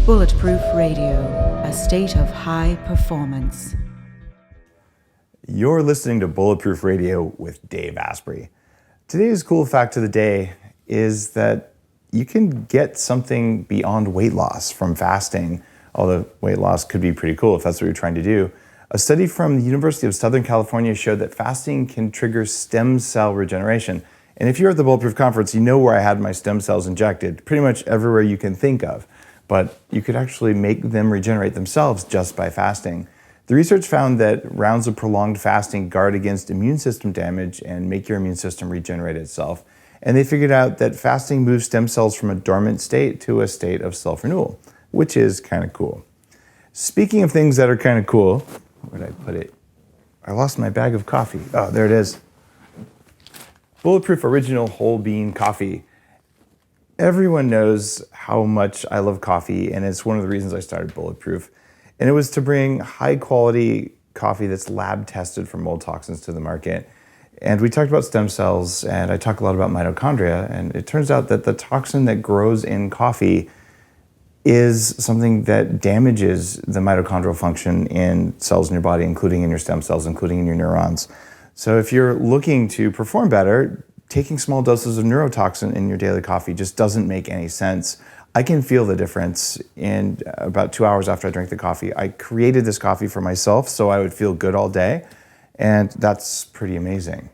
Bulletproof Radio, a state of high performance. You're listening to Bulletproof Radio with Dave Asprey. Today's cool fact of the day is that you can get something beyond weight loss from fasting, although weight loss could be pretty cool if that's what you're trying to do. A study from the University of Southern California showed that fasting can trigger stem cell regeneration. And if you're at the Bulletproof Conference, you know where I had my stem cells injected, pretty much everywhere you can think of. But you could actually make them regenerate themselves just by fasting. The research found that rounds of prolonged fasting guard against immune system damage and make your immune system regenerate itself. And they figured out that fasting moves stem cells from a dormant state to a state of self-renewal, which is kind of cool. Speaking of things that are kind of cool, where did I put it? I lost my bag of coffee. Oh, there it is. Bulletproof Original Whole Bean Coffee. Everyone knows how much I love coffee, and it's one of the reasons I started Bulletproof. And it was to bring high quality coffee that's lab tested for mold toxins to the market. And we talked about stem cells, and I talk a lot about mitochondria, and it turns out that the toxin that grows in coffee is something that damages the mitochondrial function in cells in your body, including in your stem cells, including in your neurons. So if you're looking to perform better, taking small doses of neurotoxin in your daily coffee just doesn't make any sense. I can feel the difference in about 2 hours after I drink the coffee. I created this coffee for myself so I would feel good all day, and that's pretty amazing.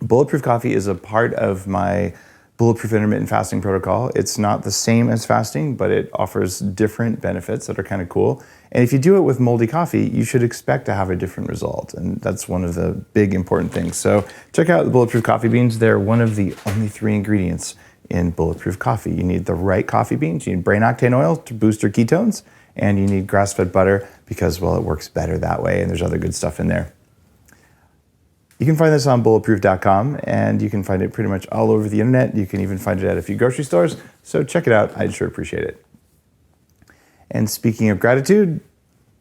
Bulletproof coffee is a part of my Bulletproof intermittent fasting protocol. It's not the same as fasting, but it offers different benefits that are kind of cool. And if you do it with moldy coffee, you should expect to have a different result. And that's one of the big important things. So check out the Bulletproof coffee beans. They're one of the only 3 ingredients in Bulletproof coffee. You need the right coffee beans. You need brain octane oil to boost your ketones. And you need grass-fed butter because, well, it works better that way. And there's other good stuff in there. You can find this on bulletproof.com, and you can find it pretty much all over the internet. You can even find it at a few grocery stores. So check it out. I'd sure appreciate it. And speaking of gratitude,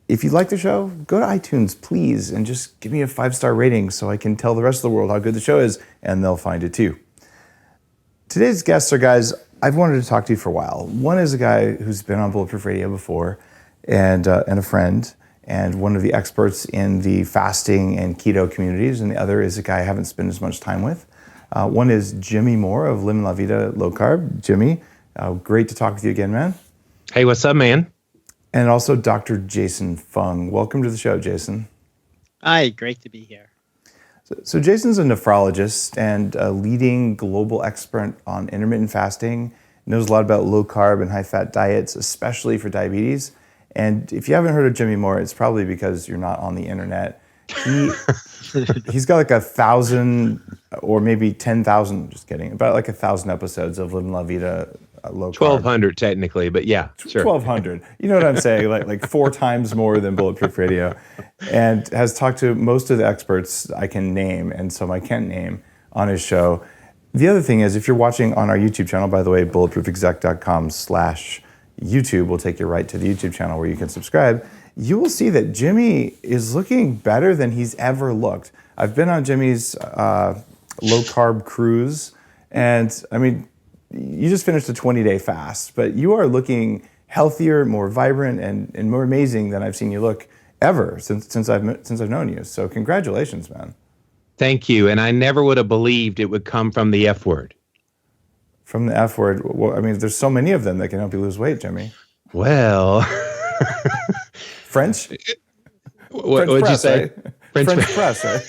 if you like the show, go to iTunes, please, and just give me a 5-star rating so I can tell the rest of the world how good the show is, and they'll find it too. Today's guests are guys I've wanted to talk to for a while. One is a guy who's been on Bulletproof Radio before, and a friend, and one of the experts in the fasting and keto communities, and the other is a guy I haven't spent as much time with. One is Jimmy Moore of Lim La Vida Low Carb. Jimmy, great to talk with you again, man. Hey, what's up, man? And also Dr. Jason Fung. Welcome to the show, Jason. Hi, great to be here. So Jason's a nephrologist and a leading global expert on intermittent fasting, knows a lot about low carb and high fat diets, especially for diabetes. And if you haven't heard of Jimmy Moore, it's probably because you're not on the internet. He's got like 1,000 or maybe 10,000, just kidding, about like 1,000 episodes of Lim La Vida Low Carb. 1,200 technically, but yeah, sure. 1,200. You know what I'm saying? Like 4 times more than Bulletproof Radio. And has talked to most of the experts I can name and some I can't name on his show. The other thing is, if you're watching on our YouTube channel, by the way, bulletproofexec.com/YouTube will take you right to the YouTube channel where you can subscribe. You will see that Jimmy is looking better than he's ever looked. I've been on Jimmy's low carb cruise, and I mean, you just finished a 20-day fast, but you are looking healthier, more vibrant, and more amazing than I've seen you look ever since I've known you. So congratulations, man. Thank you. And I never would have believed it would come from the F word. From the F word? Well, I mean, there's so many of them that can help you lose weight, Jimmy. Well. French? What would you say? Right? French press, right?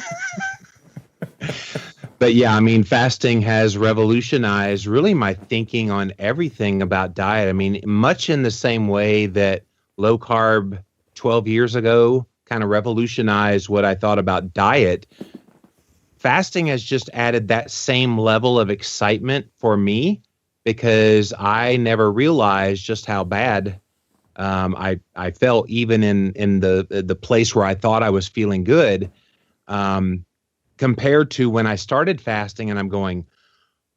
But yeah, I mean, fasting has revolutionized really my thinking on everything about diet. I mean, much in the same way that low carb 12 years ago kind of revolutionized what I thought about diet. Fasting has just added that same level of excitement for me because I never realized just how bad I felt, even in the place where I thought I was feeling good, compared to when I started fasting, and I'm going,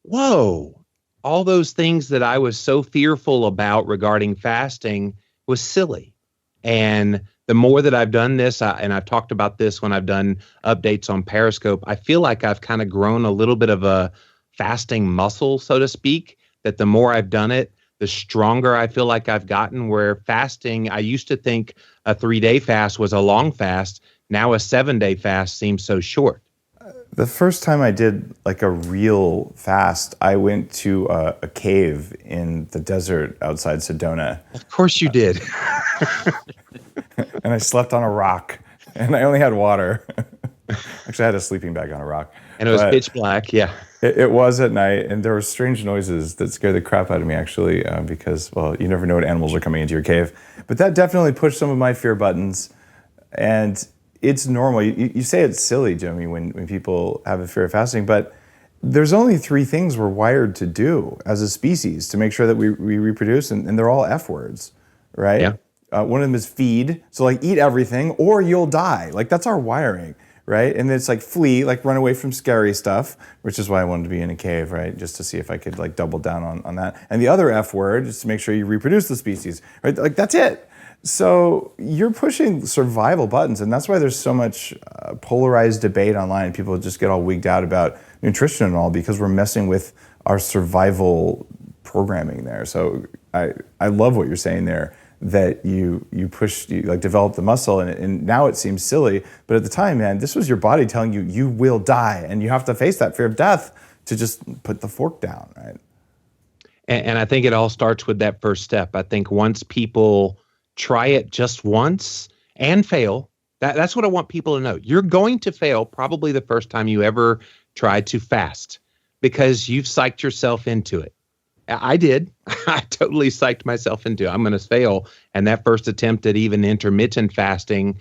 whoa, all those things that I was so fearful about regarding fasting was silly. And the more that I've done this, and I've talked about this when I've done updates on Periscope, I feel like I've kind of grown a little bit of a fasting muscle, so to speak, that the more I've done it, the stronger I feel like I've gotten. Where fasting, I used to think a 3-day fast was a long fast. Now a 7-day fast seems so short. The first time I did like a real fast, I went to a cave in the desert outside Sedona. Of course you did. And I slept on a rock, and I only had water. Actually, I had a sleeping bag on a rock. And it was pitch black, yeah. It was at night, and there were strange noises that scared the crap out of me, actually, because, well, you never know what animals are coming into your cave. But that definitely pushed some of my fear buttons, and it's normal. You say it's silly, Jimmy, when people have a fear of fasting, but there's only 3 things we're wired to do as a species to make sure that we reproduce, and they're all F words, right? Yeah. One of them is feed, so like eat everything or you'll die. Like that's our wiring, right? And it's like flee, like run away from scary stuff, which is why I wanted to be in a cave, right? Just to see if I could like double down on that. And the other F word is to make sure you reproduce the species, right? Like that's it. So you're pushing survival buttons, and that's why there's so much polarized debate online. People just get all wigged out about nutrition and all because we're messing with our survival programming there. So I love what you're saying there, that you like develop the muscle, and now it seems silly, but at the time, man, this was your body telling you you will die, and you have to face that fear of death to just put the fork down, right? And I think it all starts with that first step. I think once people try it just once and fail, that's what I want people to know. You're going to fail probably the first time you ever try to fast because you've psyched yourself into it. I did. I totally psyched myself into it. I'm going to fail. And that first attempt at even intermittent fasting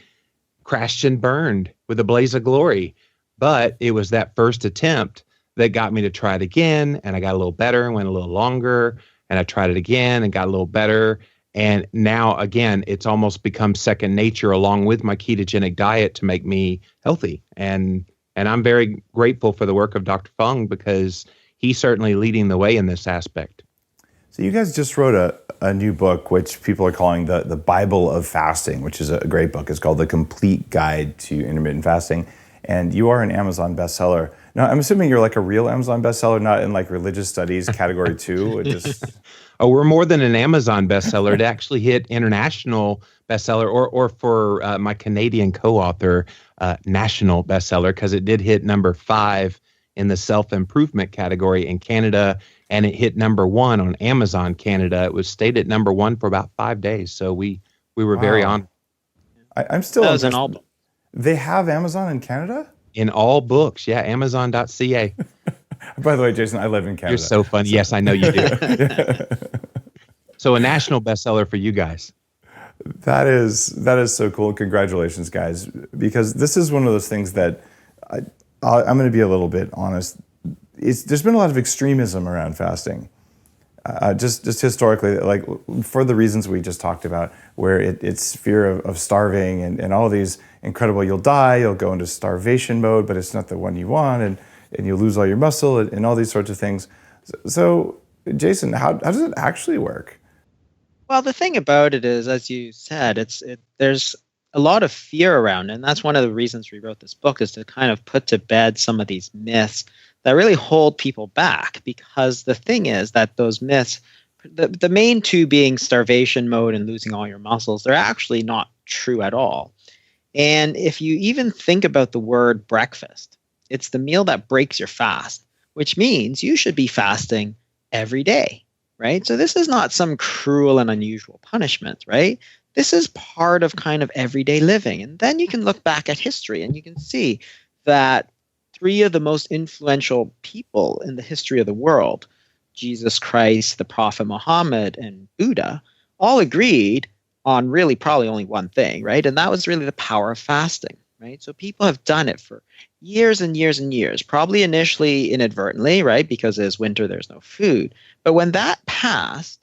crashed and burned with a blaze of glory. But it was that first attempt that got me to try it again. And I got a little better and went a little longer. And I tried it again and got a little better. And now, again, it's almost become second nature along with my ketogenic diet to make me healthy. And I'm very grateful for the work of Dr. Fung because he's certainly leading the way in this aspect. So you guys just wrote a new book, which people are calling the Bible of Fasting, which is a great book. It's called The Complete Guide to Intermittent Fasting. And you are an Amazon bestseller. Now, I'm assuming you're like a real Amazon bestseller, not in like religious studies category 2. It just... Oh, we're more than an Amazon bestseller. It actually hit international bestseller, or for my Canadian co-author, national bestseller, because it did hit number 5 in the self-improvement category in Canada, and it hit number 1 on Amazon Canada. It was stayed at number 1 for about 5 days, so we were very honored. I'm still... That was an album. They have Amazon in Canada? In all books, yeah, Amazon.ca. By the way, Jason, I live in Canada. You're so funny. So. Yes, I know you do. So a national bestseller for you guys. That is so cool. Congratulations, guys, because this is one of those things that I'm going to be a little bit honest. There's been a lot of extremism around fasting, just historically, like for the reasons we just talked about, where it's fear of starving and all these incredible, you'll die, you'll go into starvation mode, but it's not the one you want, and you'll lose all your muscle and all these sorts of things. So, Jason, how does it actually work? Well, the thing about it is, as you said, there's a lot of fear around it, and that's one of the reasons we wrote this book, is to kind of put to bed some of these myths that really hold people back. Because the thing is that those myths, the main two being starvation mode and losing all your muscles, they're actually not true at all. And if you even think about the word breakfast, it's the meal that breaks your fast, which means you should be fasting every day, right? So this is not some cruel and unusual punishment, right? This is part of kind of everyday living. And then you can look back at history and you can see that 3 of the most influential people in the history of the world, Jesus Christ, the Prophet Mohammed, and Buddha, all agreed on really probably only one thing, right? And that was really the power of fasting, right? So people have done it for years and years and years, probably initially inadvertently, right? Because it's winter, there's no food. But when that passed,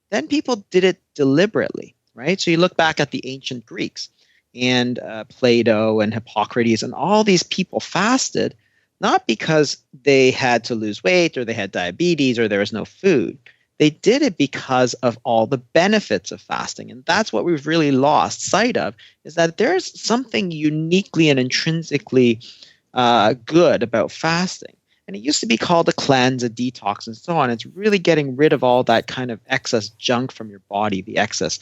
then people did it deliberately, right? So you look back at the ancient Greeks and Plato and Hippocrates, and all these people fasted not because they had to lose weight or they had diabetes or there was no food. They did it because of all the benefits of fasting. And that's what we've really lost sight of, is that there's something uniquely and intrinsically good about fasting. And it used to be called a cleanse, a detox, and so on. It's really getting rid of all that kind of excess junk from your body, the excess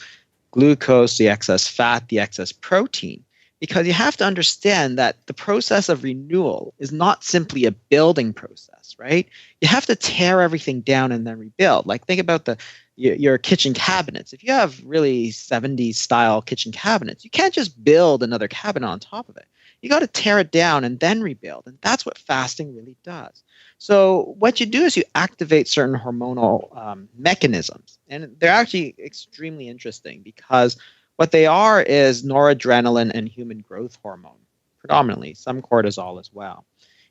glucose, the excess fat, the excess protein. Because you have to understand that the process of renewal is not simply a building process, right? You have to tear everything down and then rebuild. Like, think about your kitchen cabinets. If you have really 70s style kitchen cabinets, you can't just build another cabinet on top of it. You got to tear it down and then rebuild. And that's what fasting really does. So what you do is you activate certain hormonal mechanisms. And they're actually extremely interesting, because what they are is noradrenaline and human growth hormone, predominantly, some cortisol as well.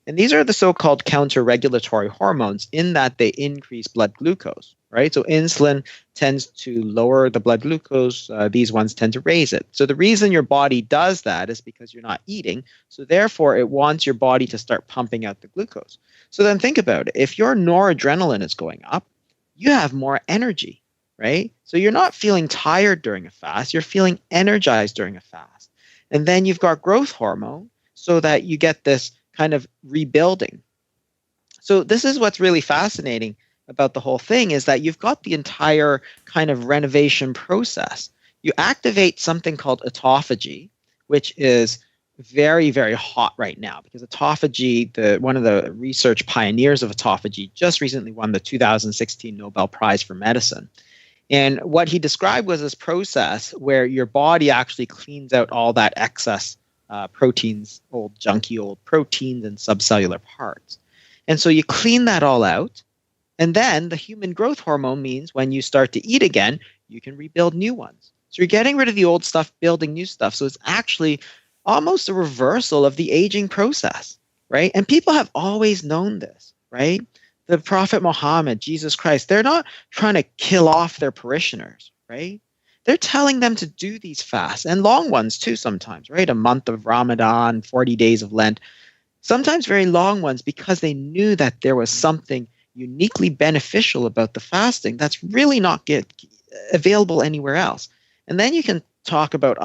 And these are the so-called counter-regulatory hormones, in that they increase blood glucose, right? So insulin tends to lower the blood glucose. These ones tend to raise it. So the reason your body does that is because you're not eating. So therefore, it wants your body to start pumping out the glucose. So then think about it. If your noradrenaline is going up, you have more energy, right? So you're not feeling tired during a fast. You're feeling energized during a fast. And then you've got growth hormone, so that you get this kind of rebuilding. So this is what's really fascinating about the whole thing, is that you've got the entire kind of renovation process. You activate something called autophagy, which is very, very hot right now, because autophagy, one of the research pioneers of autophagy, just recently won the 2016 Nobel Prize for Medicine. And what he described was this process where your body actually cleans out all that excess proteins, junky old proteins and subcellular parts. And so you clean that all out. And then the human growth hormone means when you start to eat again, you can rebuild new ones. So you're getting rid of the old stuff, building new stuff. So it's actually almost a reversal of the aging process, right? And people have always known this, right? The Prophet Mohammed, Jesus Christ, they're not trying to kill off their parishioners, right? They're telling them to do these fasts, and long ones too sometimes, right? A month of Ramadan, 40 days of Lent, sometimes very long ones, because they knew that there was something uniquely beneficial about the fasting that's really not available anywhere else. And then you can talk about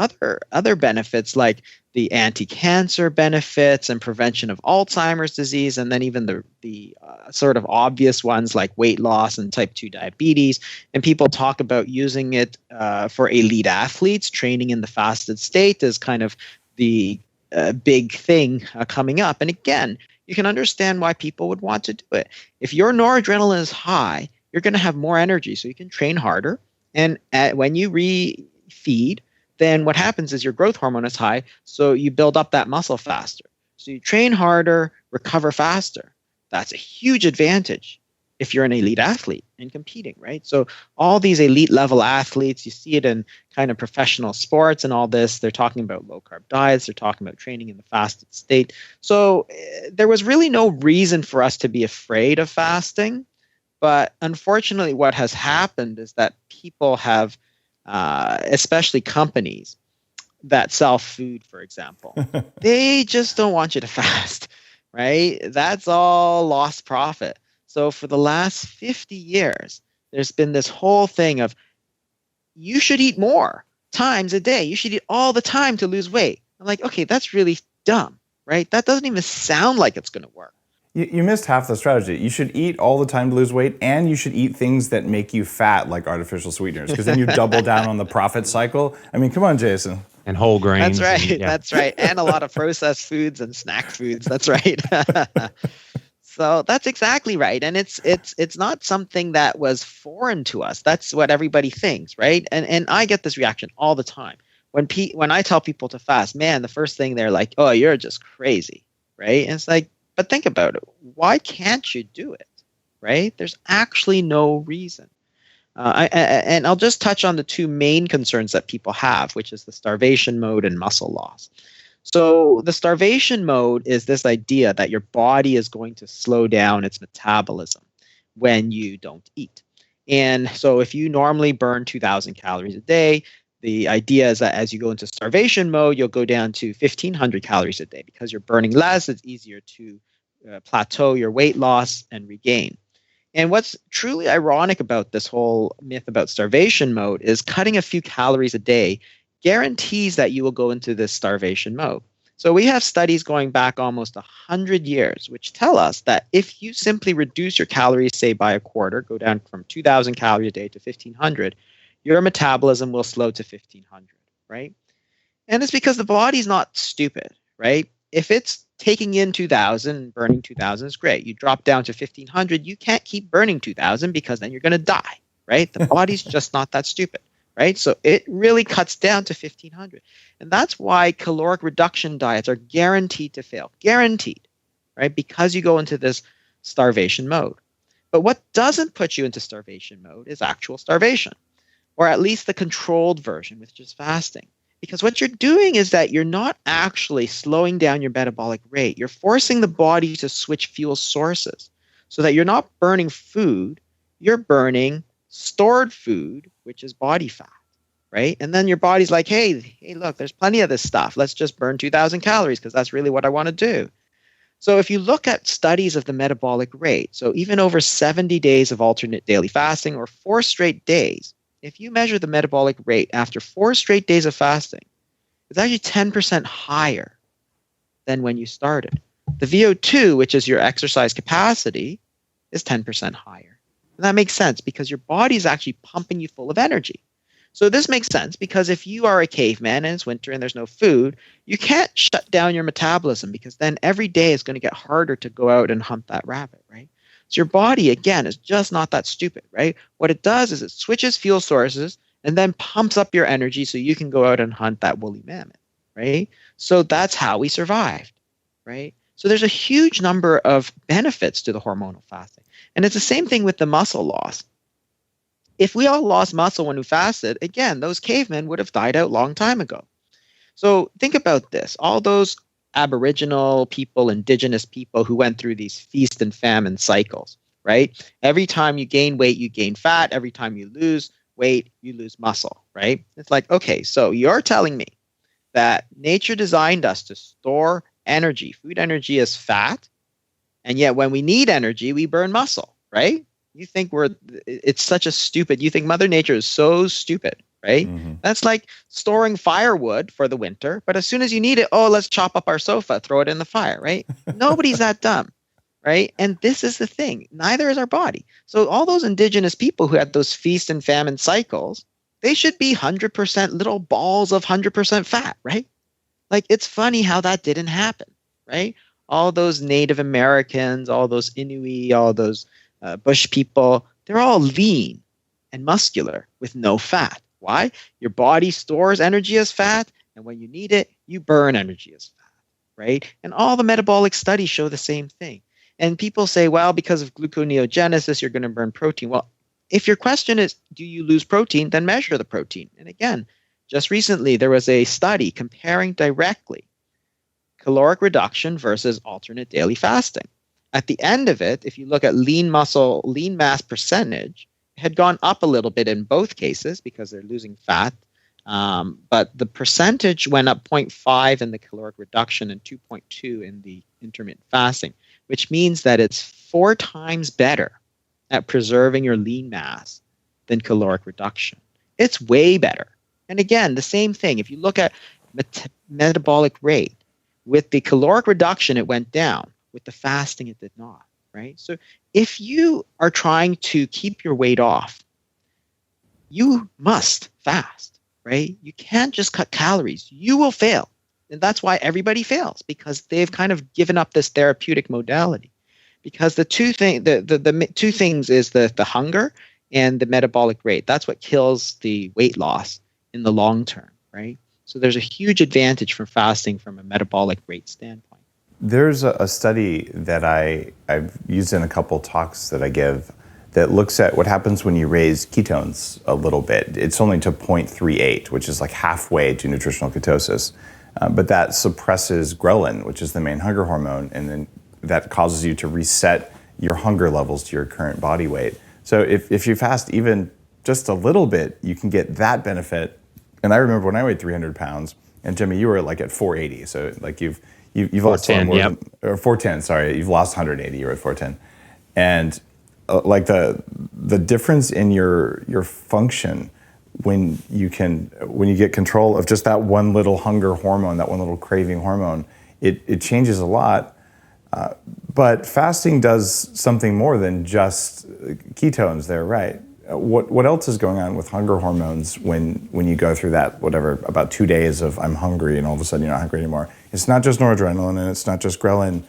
other benefits, like the anti-cancer benefits and prevention of Alzheimer's disease, and then even the sort of obvious ones like weight loss and type 2 diabetes. And people talk about using it for elite athletes. Training in the fasted state is kind of the big thing coming up. And again, you can understand why people would want to do it. If your noradrenaline is high, you're going to have more energy, so you can train harder. And when you refeed, then what happens is your growth hormone is high, so you build up that muscle faster. So you train harder, recover faster. That's a huge advantage if you're an elite athlete and competing, right? So all these elite level athletes, you see it in kind of professional sports and all this, they're talking about low carb diets, they're talking about training in the fasted state. So there was really no reason for us to be afraid of fasting. But unfortunately, what has happened is that people have, especially companies that sell food, for example, they just don't want you to fast, right? That's all lost profit. So for the last 50 years, there's been this whole thing of you should eat more times a day. You should eat all the time to lose weight. I'm like, okay, that's really dumb, right? That doesn't even sound like it's going to work. You missed half the strategy. You should eat all the time to lose weight, and you should eat things that make you fat, like artificial sweeteners, because then you double down on the profit cycle. I mean, come on, Jason. And whole grains. That's right. And, yeah. That's right. And a lot of processed foods and snack foods. That's right. So that's exactly right. And it's not something that was foreign to us. That's what everybody thinks, right? And I get this reaction all the time. When I tell people to fast, man, the first thing they're like, oh, you're just crazy, right? And it's like, but think about it. Why can't you do it, right? There's actually no reason. And I'll just touch on the two main concerns that people have, which is the starvation mode and muscle loss. So the starvation mode is this idea that your body is going to slow down its metabolism when you don't eat. And so if you normally burn 2,000 calories a day, the idea is that as you go into starvation mode, you'll go down to 1,500 calories a day. Because you're burning less, it's easier to plateau your weight loss and regain. And what's truly ironic about this whole myth about starvation mode is cutting a few calories a day guarantees that you will go into this starvation mode. So we have studies going back almost 100 years, which tell us that if you simply reduce your calories, say by a quarter, go down from 2,000 calories a day to 1,500, your metabolism will slow to 1,500, right? And it's because the body's not stupid, right? If it's taking in 2,000, burning 2,000 is great. You drop down to 1,500, you can't keep burning 2,000 because then you're going to die, right? The body's just not that stupid, right? So it really cuts down to 1,500. And that's why caloric reduction diets are guaranteed to fail, guaranteed, right? Because you go into this starvation mode. But what doesn't put you into starvation mode is actual starvation, or at least the controlled version, which is fasting. Because what you're doing is that you're not actually slowing down your metabolic rate. You're forcing the body to switch fuel sources so that you're not burning food, you're burning stored food, which is body fat, right? And then your body's like, hey, look, there's plenty of this stuff. Let's just burn 2,000 calories because that's really what I want to do. So if you look at studies of the metabolic rate, so even over 70 days of alternate daily fasting or 4 straight days, if you measure the metabolic rate after 4 straight days of fasting, it's actually 10% higher than when you started. The VO2, which is your exercise capacity, is 10% higher. And that makes sense because your body is actually pumping you full of energy. So this makes sense because if you are a caveman and it's winter and there's no food, you can't shut down your metabolism because then every day is going to get harder to go out and hunt that rabbit, right? So your body, again, is just not that stupid, right? What it does is it switches fuel sources and then pumps up your energy so you can go out and hunt that woolly mammoth, right? So that's how we survived, right? So there's a huge number of benefits to the hormonal fasting. And it's the same thing with the muscle loss. If we all lost muscle when we fasted, again, those cavemen would have died out a long time ago. So think about this. All those Aboriginal people, indigenous people who went through these feast and famine cycles, right? Every time you gain weight, you gain fat. Every time you lose weight, you lose muscle, right? It's like, okay, so you're telling me that nature designed us to store energy, food energy as fat, and yet when we need energy, we burn muscle, right? You think it's such a stupid, you think Mother Nature is so stupid, right? Mm-hmm. That's like storing firewood for the winter, but as soon as you need it, oh, let's chop up our sofa, throw it in the fire, right? Nobody's that dumb, right? And this is the thing. Neither is our body. So all those indigenous people who had those feast and famine cycles, they should be 100% little balls of 100% fat, right? Like, it's funny how that didn't happen, right? All those Native Americans, all those Inuit, all those Bush people, they're all lean and muscular with no fat. Why? Your body stores energy as fat, and when you need it, you burn energy as fat, right? And all the metabolic studies show the same thing. And people say, well, because of gluconeogenesis, you're going to burn protein. Well, if your question is, do you lose protein, then measure the protein. And again, just recently, there was a study comparing directly caloric reduction versus alternate daily fasting. At the end of it, if you look at lean mass percentage, it had gone up a little bit in both cases because they're losing fat. But the percentage went up 0.5 in the caloric reduction and 2.2 in the intermittent fasting, which means that it's 4 times better at preserving your lean mass than caloric reduction. It's way better. And again, the same thing. If you look at metabolic rate, with the caloric reduction, it went down. With the fasting, it did not, right? So if you are trying to keep your weight off, you must fast, right? You can't just cut calories. You will fail. And that's why everybody fails, because they've kind of given up this therapeutic modality. Because the two things is the hunger and the metabolic rate. That's what kills the weight loss in the long term, right? So there's a huge advantage from fasting from a metabolic rate standpoint. There's a study that I've used in a couple talks that I give that looks at what happens when you raise ketones a little bit. It's only to 0.38, which is like halfway to nutritional ketosis. But that suppresses ghrelin, which is the main hunger hormone, and then that causes you to reset your hunger levels to your current body weight. So if you fast even just a little bit, you can get that benefit. And I remember when I weighed 300 pounds, and Jimmy, you were like at 480. So like you've lost more than, or 410, sorry. You've lost 180, you were at 410. And like the difference in your function when you get control of just that one little hunger hormone, that one little craving hormone, it changes a lot. But fasting does something more than just ketones there, right? What else is going on with hunger hormones when you go through that, whatever, about 2 days of I'm hungry and all of a sudden you're not hungry anymore? It's not just noradrenaline and it's not just ghrelin.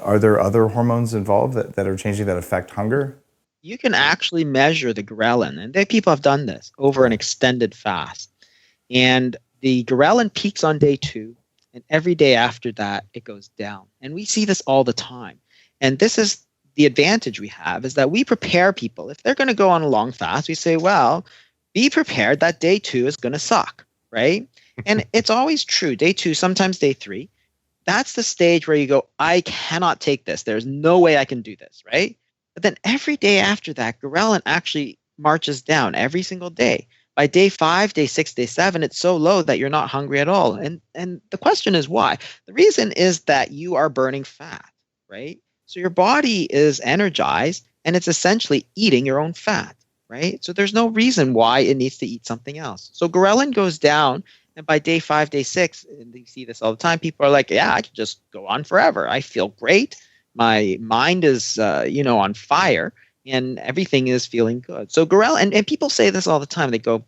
Are there other hormones involved that are changing that affect hunger? You can actually measure the ghrelin, and people have done this over an extended fast. And the ghrelin peaks on day 2, and every day after that, it goes down. And we see this all the time. And this is the advantage we have, is that we prepare people. If they're going to go on a long fast, we say, well, be prepared that day 2 is going to suck, right? And it's always true. Day 2, sometimes day 3. That's the stage where you go, I cannot take this. There's no way I can do this, right? But then every day after that, ghrelin actually marches down every single day. By day 5, day 6, day 7, it's so low that you're not hungry at all. And the question is why? The reason is that you are burning fat, right? So your body is energized and it's essentially eating your own fat, right? So there's no reason why it needs to eat something else. So ghrelin goes down, and by day 5, day 6, and you see this all the time, people are like, yeah, I can just go on forever. I feel great. My mind is, on fire, and everything is feeling good. So ghrelin, and people say this all the time. They go,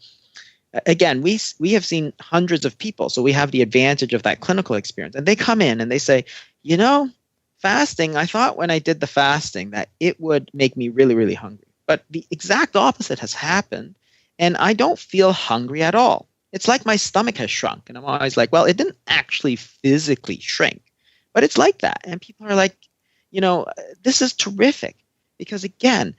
again, we have seen hundreds of people, so we have the advantage of that clinical experience. And they come in and they say, fasting, I thought when I did the fasting that it would make me really, really hungry. But the exact opposite has happened, and I don't feel hungry at all. It's like my stomach has shrunk. And I'm always like, well, it didn't actually physically shrink, but it's like that. And people are like, this is terrific. Because again,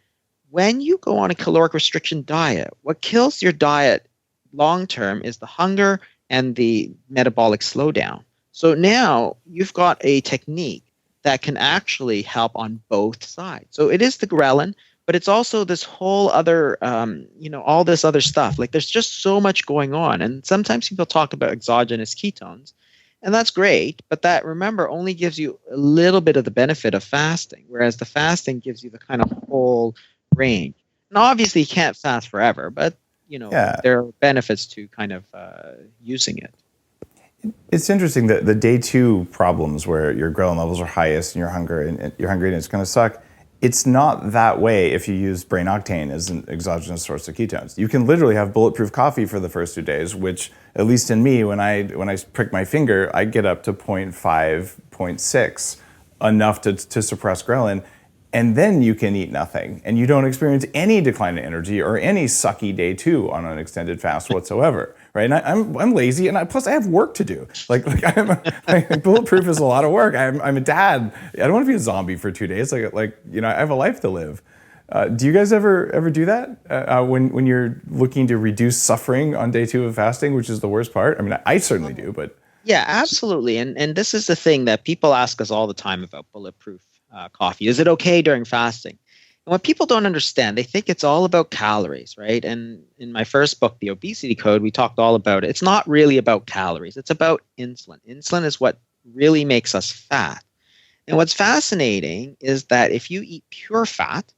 when you go on a caloric restriction diet, what kills your diet long-term is the hunger and the metabolic slowdown. So now you've got a technique that can actually help on both sides. So it is the ghrelin, but it's also this whole other, all this other stuff. Like there's just so much going on. And sometimes people talk about exogenous ketones, and that's great, but that, remember, only gives you a little bit of the benefit of fasting, whereas the fasting gives you the kind of whole range. And obviously you can't fast forever, but, there are benefits to kind of using it. It's interesting that the day 2 problems where your ghrelin levels are highest and you're hungry and it's going to suck. It's not that way if you use brain octane as an exogenous source of ketones. You can literally have bulletproof coffee for the first 2 days, which, at least in me, when I prick my finger, I get up to 0.5, 0.6, enough to suppress ghrelin, and then you can eat nothing, and you don't experience any decline in energy or any sucky day 2 on an extended fast whatsoever. Right? And I'm lazy, and plus I have work to do. Like bulletproof is a lot of work. I'm a dad. I don't want to be a zombie for 2 days. I have a life to live. Do you guys ever do that when you're looking to reduce suffering on day 2 of fasting, which is the worst part? I mean, I certainly do, but yeah, absolutely. And this is the thing that people ask us all the time about bulletproof coffee. Is it okay during fasting? And what people don't understand, they think it's all about calories, right? And in my first book, The Obesity Code, we talked all about it. It's not really about calories. It's about insulin. Insulin is what really makes us fat. And what's fascinating is that if you eat pure fat,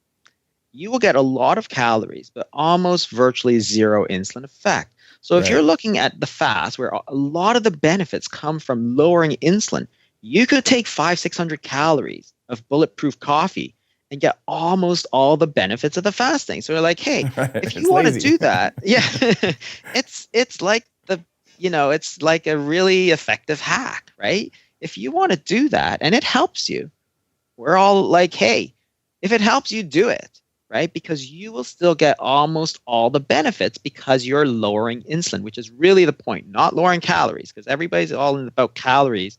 you will get a lot of calories, but almost virtually zero insulin effect. So if you're looking at the fast, where a lot of the benefits come from lowering insulin, you could take 500-600 calories of bulletproof coffee and get almost all the benefits of the fasting. So we're like, hey, if you want to do that, it's like it's like a really effective hack, right? If you want to do that and it helps you, we're all like, hey, if it helps you, do it, right? Because you will still get almost all the benefits because you're lowering insulin, which is really the point, not lowering calories, because everybody's all about calories.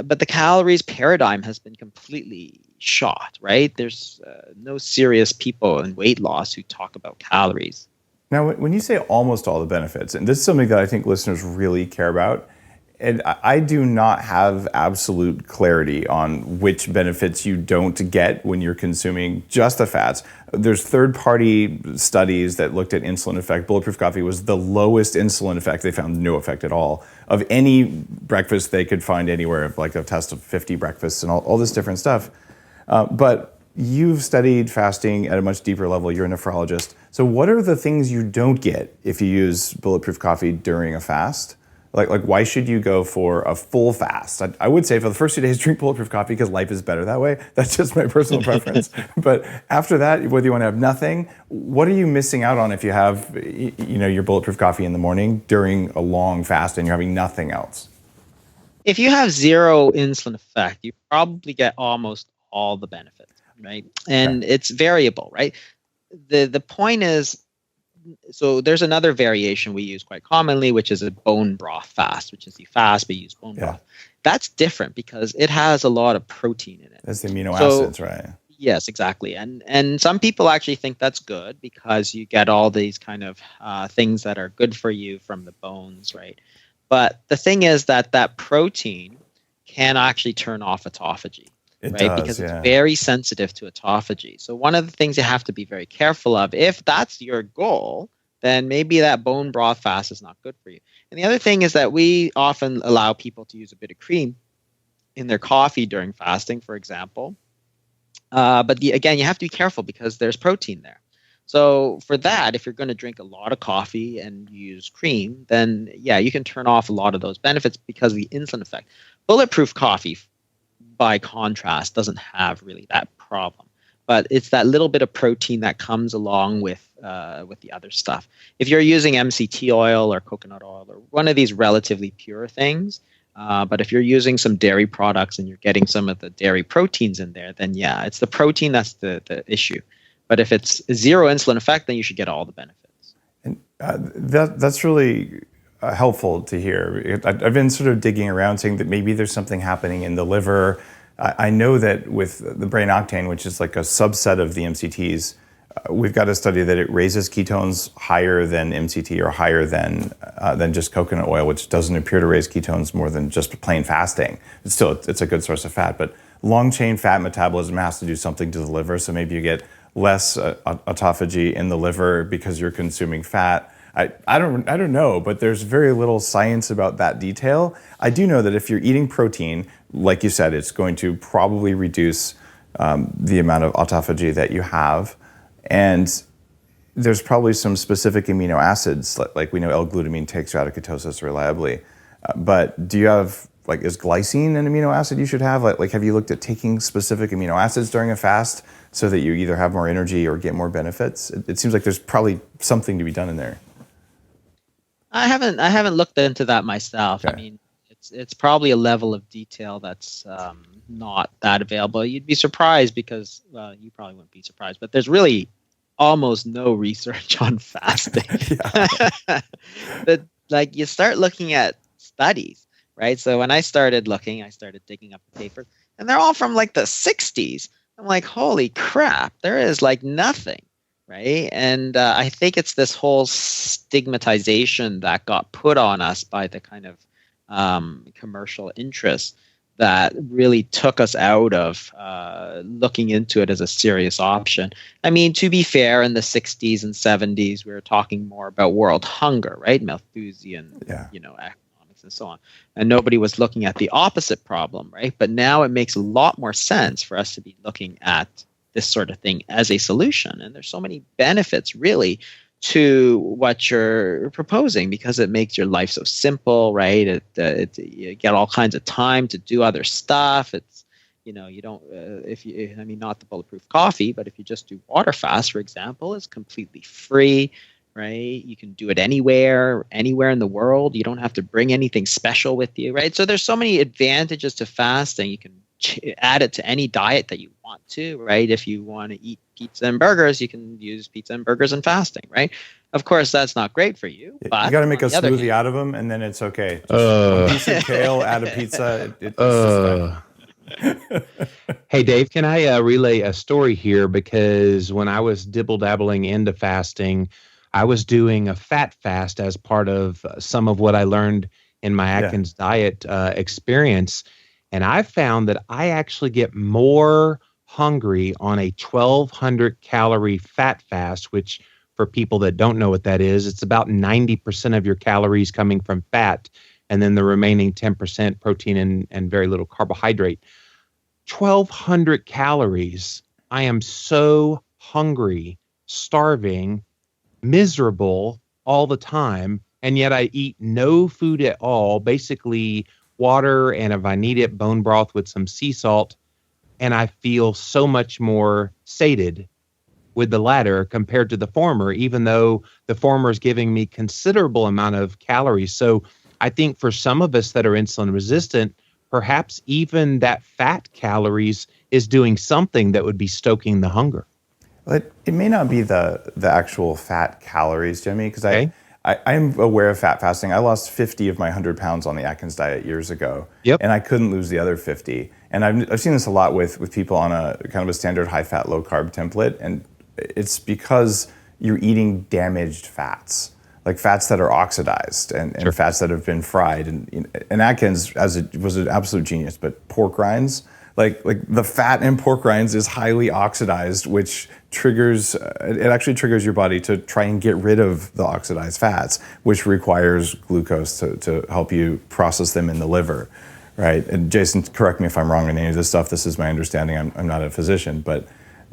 But the calories paradigm has been completely shot, right? There's no serious people in weight loss who talk about calories. Now, when you say almost all the benefits, and this is something that I think listeners really care about, and I do not have absolute clarity on which benefits you don't get when you're consuming just the fats. There's third-party studies that looked at insulin effect. Bulletproof coffee was the lowest insulin effect. They found no effect at all of any breakfast they could find anywhere, like a test of 50 breakfasts and all this different stuff. But you've studied fasting at a much deeper level. You're a nephrologist. So what are the things you don't get if you use Bulletproof coffee during a fast? Like why should you go for a full fast? I would say for the first 2 days, drink Bulletproof coffee because life is better that way. That's just my personal preference. But after that, whether you want to have nothing, what are you missing out on if you have, your Bulletproof coffee in the morning during a long fast and you're having nothing else? If you have zero insulin effect, you probably get almost all the benefits, right? And it's variable, right? The point is, so there's another variation we use quite commonly, which is a bone broth fast, which is you fast but you use bone broth. That's different because it has a lot of protein in it. That's the amino acids, right? Yes, exactly. And some people actually think that's good because you get all these kind of things that are good for you from the bones, right? But the thing is that protein can actually turn off autophagy. It right? does, Because it's very sensitive to autophagy. So one of the things you have to be very careful of, if that's your goal, then maybe that bone broth fast is not good for you. And the other thing is that we often allow people to use a bit of cream in their coffee during fasting, for example. But again, you have to be careful because there's protein there. So for that, if you're going to drink a lot of coffee and use cream, then you can turn off a lot of those benefits because of the insulin effect. Bulletproof coffee, by contrast, doesn't have really that problem, but it's that little bit of protein that comes along with the other stuff. If you're using MCT oil or coconut oil or one of these relatively pure things, but if you're using some dairy products and you're getting some of the dairy proteins in there, then it's the protein that's the issue. But if it's zero insulin effect, then you should get all the benefits. And that's really helpful to hear. I've been sort of digging around, saying that maybe there's something happening in the liver. I know that with the brain octane, which is like a subset of the MCTs, we've got a study that it raises ketones higher than MCT or higher than just coconut oil, which doesn't appear to raise ketones more than just plain fasting. It's a good source of fat, but long chain fat metabolism has to do something to the liver. So maybe you get less autophagy in the liver because you're consuming fat. I don't know, but there's very little science about that detail. I do know that if you're eating protein, like you said, it's going to probably reduce the amount of autophagy that you have. And there's probably some specific amino acids, like we know L-glutamine takes you out of ketosis reliably. But do you have, is glycine an amino acid you should have? Like, have you looked at taking specific amino acids during a fast so that you either have more energy or get more benefits? It seems like there's probably something to be done in there. I haven't looked into that myself. Okay. I mean, it's probably a level of detail that's not that available. You'd be surprised because, you probably wouldn't be surprised, but there's really almost no research on fasting. But you start looking at studies, right? So when I started digging up the papers, and they're all from the 60s. I'm like, holy crap, there is nothing. Right. And I think it's this whole stigmatization that got put on us by the kind of commercial interests that really took us out of looking into it as a serious option. I mean, to be fair, in the 60s and 70s, we were talking more about world hunger, right? Malthusian, economics and so on. And nobody was looking at the opposite problem, right? But now it makes a lot more sense for us to be looking at this sort of thing as a solution. And there's so many benefits really to what you're proposing because it makes your life so simple, right? You get all kinds of time to do other stuff. It's, you don't, not the Bulletproof coffee, but if you just do water fast, for example, it's completely free, right? You can do it anywhere in the world. You don't have to bring anything special with you, right? So there's so many advantages to fasting. You can add it to any diet that you want to, right? If you want to eat pizza and burgers, you can use pizza and burgers and fasting, right? Of course, that's not great for you. But you got to make a smoothie out of them, and then it's okay. Just a piece of kale, add a pizza. Hey, Dave, can I relay a story here? Because when I was dibble-dabbling into fasting, I was doing a fat fast as part of some of what I learned in my Atkins diet experience. And I found that I actually get more hungry on a 1,200 calorie fat fast, which for people that don't know what that is, it's about 90% of your calories coming from fat, and then the remaining 10% protein and very little carbohydrate. 1,200 calories I am so hungry, starving, miserable all the time, and yet I eat no food at all, basically water, and if I need it, bone broth with some sea salt, and I feel so much more sated with the latter compared to the former, even though the former is giving me considerable amount of calories. So I think for some of us that are insulin resistant, perhaps even that fat calories is doing something that would be stoking the hunger. But it may not be the actual fat calories, Jimmy, because Okay. I'm aware of fat fasting. I lost 50 of my 100 pounds on the Atkins diet years ago, Yep. and I couldn't lose the other 50. And I've seen this a lot with people on a kind of a standard high fat, low carb template, and it's because you're eating damaged fats, like fats that are oxidized and Sure. fats that have been fried. And Atkins was an absolute genius, but pork rinds, like the fat in pork rinds is highly oxidized, which triggers it actually triggers your body to try and get rid of the oxidized fats, which requires glucose to help you process them in the liver, right? And Jason, correct me if I'm wrong on any of this stuff. This is my understanding. I'm not a physician, but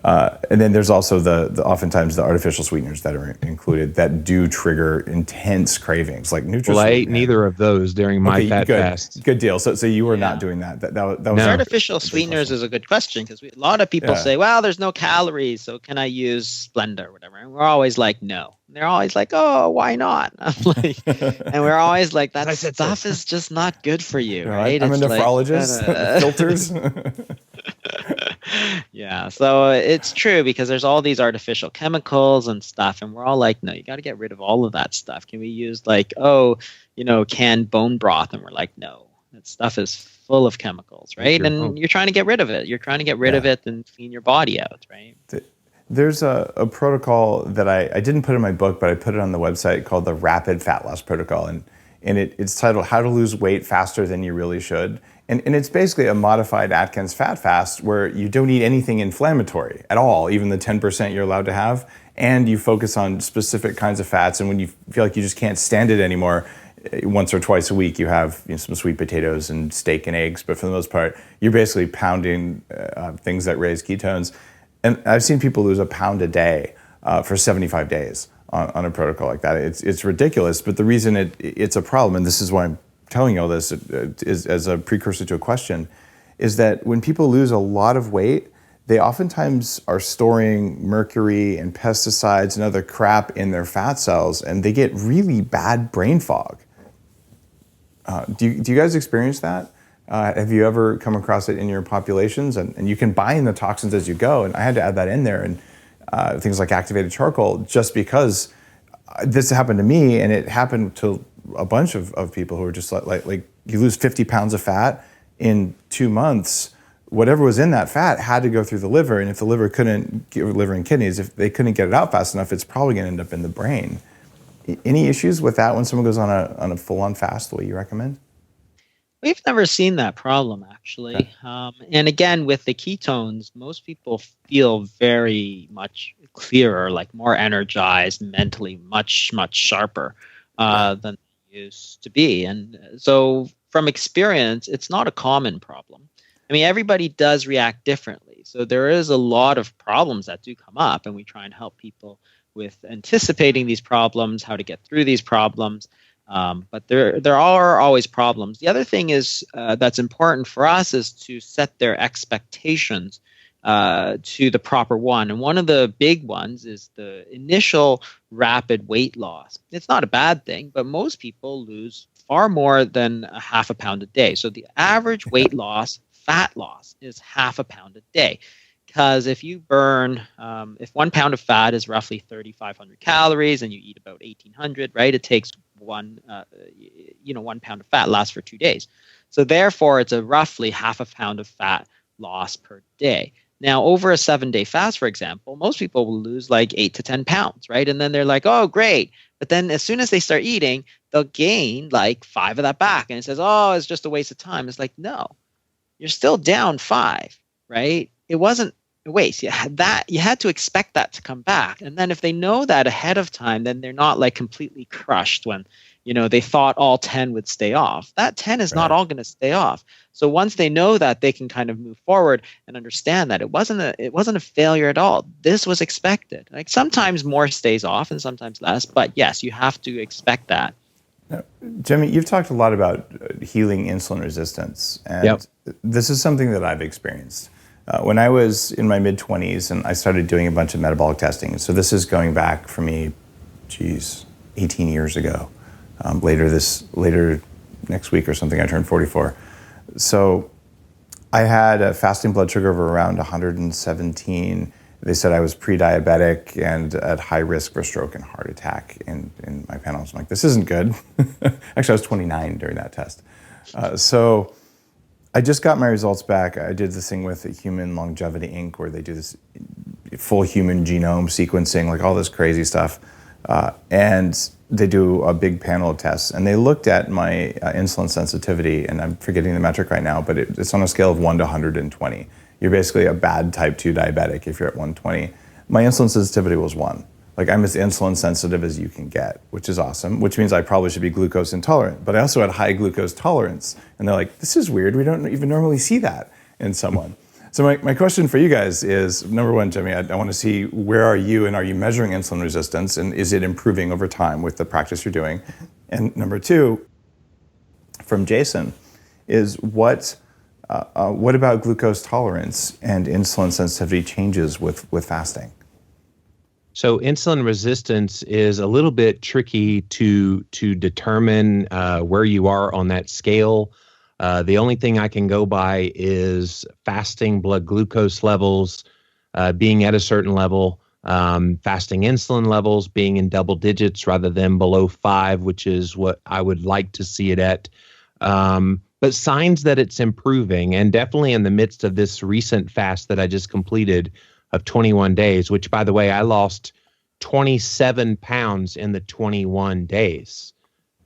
and then there's also the oftentimes the artificial sweeteners that are included that do trigger intense cravings, like Nutrisweet. Well, I ate neither of those during my fat fast. Good deal. So you were not doing that. That was No. Artificial sweeteners is a good question because a lot of people Yeah. say, well, there's no calories, so can I use Splenda or whatever? And we're always like, no. And they're always like, oh, why not? I'm like, and we're always like, that stuff is just not good for you, right? I'm a It's like, nephrologist. Filters. Yeah, so it's true because there's all these artificial chemicals and stuff, and we're all like, no, you got to get rid of all of that stuff. Can we use like, canned bone broth? And we're like, no, that stuff is full of chemicals, right? And you're trying to get rid of it. You're trying to get rid of it and clean your body out, right? There's a protocol that I didn't put in my book, but I put it on the website called the Rapid Fat Loss Protocol. And it's titled How to Lose Weight Faster Than You Really Should. And it's basically a modified Atkins fat fast where you don't eat anything inflammatory at all, even the 10% you're allowed to have. And you focus on specific kinds of fats. And when you feel like you just can't stand it anymore, once or twice a week, you have some sweet potatoes and steak and eggs. But for the most part, you're basically pounding things that raise ketones. And I've seen people lose a pound a day for 75 days on a protocol like that. It's ridiculous. But the reason it's a problem, and this is why I'm telling you all this is as a precursor to a question, is that when people lose a lot of weight, they oftentimes are storing mercury and pesticides and other crap in their fat cells, and they get really bad brain fog. Do you guys experience that? Have you ever come across it in your populations? And you can buy in the toxins as you go, and I had to add that in there, and things like activated charcoal, just because this happened to me, and it happened to a bunch of people who are just like you lose 50 pounds of fat in 2 months. Whatever was in that fat had to go through the liver, and if the liver liver and kidneys, if they couldn't get it out fast enough, it's probably going to end up in the brain. Any issues with that when someone goes on a full-on fast the way you recommend? We've never seen that problem, actually. Okay. And again, with the ketones, most people feel very much clearer, like more energized, mentally much, much sharper than they used to be. And so from experience, it's not a common problem. I mean, everybody does react differently. So there is a lot of problems that do come up, and we try and help people with anticipating these problems, how to get through these problems. But there are always problems. The other thing is that's important for us is to set their expectations to the proper one. And one of the big ones is the initial rapid weight loss. It's not a bad thing, but most people lose far more than a half a pound a day. So the average weight loss, fat loss, is half a pound a day. Because if you burn, if 1 pound of fat is roughly 3,500 calories and you eat about 1,800, right? It takes 1 pound of fat lasts for 2 days. So therefore, it's a roughly half a pound of fat loss per day. Now, over a 7-day fast, for example, most people will lose like 8 to 10 pounds, right? And then they're like, oh, great. But then as soon as they start eating, they'll gain like 5 of that back. And it says, oh, it's just a waste of time. It's like, no, you're still down 5, right? It wasn't a waste. You had to expect that to come back. And then if they know that ahead of time, then they're not like completely crushed when they thought all 10 would stay off. That 10 is not all going to stay off. So once they know that, they can kind of move forward and understand that it wasn't a failure at all. This was expected. Like sometimes more stays off and sometimes less, but yes, you have to expect that. Now, Jimmy, you've talked a lot about healing insulin resistance, and this is something that I've experienced. When I was in my mid-20s and I started doing a bunch of metabolic testing, so this is going back for me, 18 years ago. Later next week or something, I turned 44. So I had a fasting blood sugar of around 117. They said I was pre-diabetic and at high risk for stroke and heart attack in my panels. I'm like, this isn't good. Actually, I was 29 during that test. So I just got my results back. I did this thing with Human Longevity Inc., where they do this full human genome sequencing, like all this crazy stuff. And they do a big panel of tests. And they looked at my insulin sensitivity, and I'm forgetting the metric right now, but it's on a scale of 1 to 120. You're basically a bad type 2 diabetic if you're at 120. My insulin sensitivity was 1. Like, I'm as insulin sensitive as you can get, which is awesome, which means I probably should be glucose intolerant. But I also had high glucose tolerance. And they're like, this is weird. We don't even normally see that in someone. So my question for you guys is, number one, Jimmy, I want to see where are you, and are you measuring insulin resistance, and is it improving over time with the practice you're doing? And number two, from Jason, is what about glucose tolerance and insulin sensitivity changes with fasting? So insulin resistance is a little bit tricky to determine where you are on that scale. The only thing I can go by is fasting blood glucose levels being at a certain level, fasting insulin levels being in double digits rather than below 5, which is what I would like to see it at. But signs that it's improving, and definitely in the midst of this recent fast that I just completed of 21 days, which, by the way, I lost 27 pounds in the 21 days,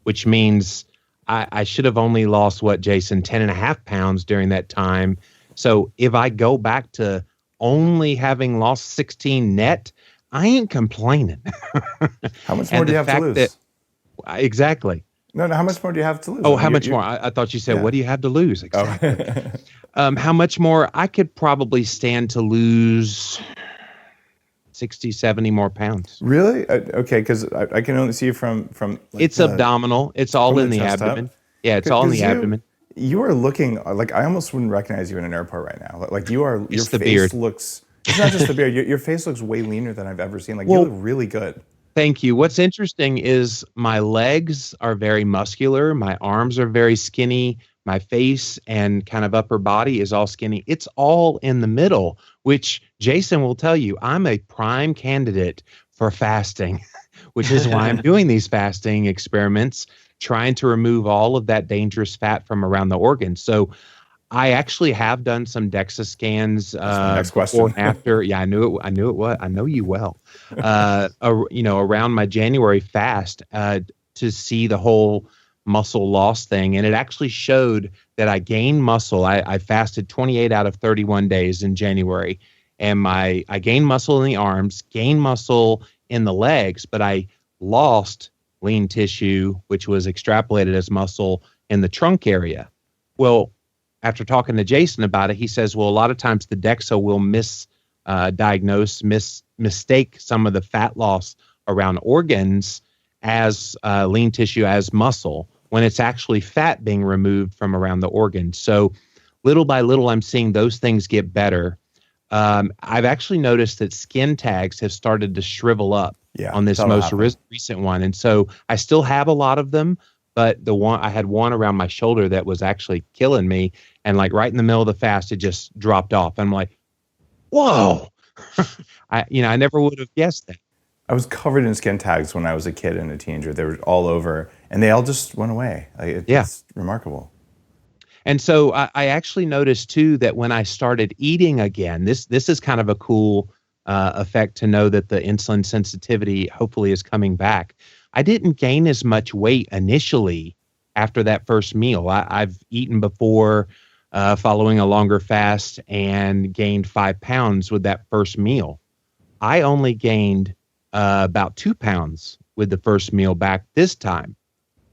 which means I should have only lost, Jason, 10 and a half pounds during that time. So if I go back to only having lost 16 net, I ain't complaining. How much more do you have to lose? Exactly. No, how much more do you have to lose? Oh, how much more? I thought you said, what do you have to lose? Exactly. Oh. How much more? I could probably stand to lose 60, 70 more pounds. Really? Okay, because I can only see you from like it's abdominal. It's all in the abdomen. Up. Yeah, it's all in the abdomen. You are looking like I almost wouldn't recognize you in an airport right now. Like you are, it's your the face beard. looks, it's not just the beard. Your face looks way leaner than I've ever seen. Like you look really good. Thank you. What's interesting is my legs are very muscular. My arms are very skinny. My face and kind of upper body is all skinny. It's all in the middle, which Jason will tell you, I'm a prime candidate for fasting, which is why I'm doing these fasting experiments, trying to remove all of that dangerous fat from around the organs. So I actually have done some DEXA scans before and after. Yeah, I knew it. I know you well. Around my January fast to see the whole muscle loss thing, and it actually showed that I gained muscle. I fasted 28 out of 31 days in January, and I gained muscle in the arms, gained muscle in the legs, but I lost lean tissue, which was extrapolated as muscle in the trunk area. Well, after talking to Jason about it, he says, well, a lot of times the DEXA will mistake some of the fat loss around organs as lean tissue, as muscle, when it's actually fat being removed from around the organs. So little by little, I'm seeing those things get better. I've actually noticed that skin tags have started to shrivel up on this most recent one. And so I still have a lot of them, but I had one around my shoulder that was actually killing me. And like right in the middle of the fast, it just dropped off. I'm like, whoa, I never would have guessed that. I was covered in skin tags when I was a kid and a teenager. They were all over, and they all just went away. It's remarkable. And so I actually noticed too that when I started eating again, this is kind of a cool effect to know that the insulin sensitivity hopefully is coming back. I didn't gain as much weight initially after that first meal. I've eaten before following a longer fast and gained 5 pounds with that first meal. I only gained about 2 pounds with the first meal back this time.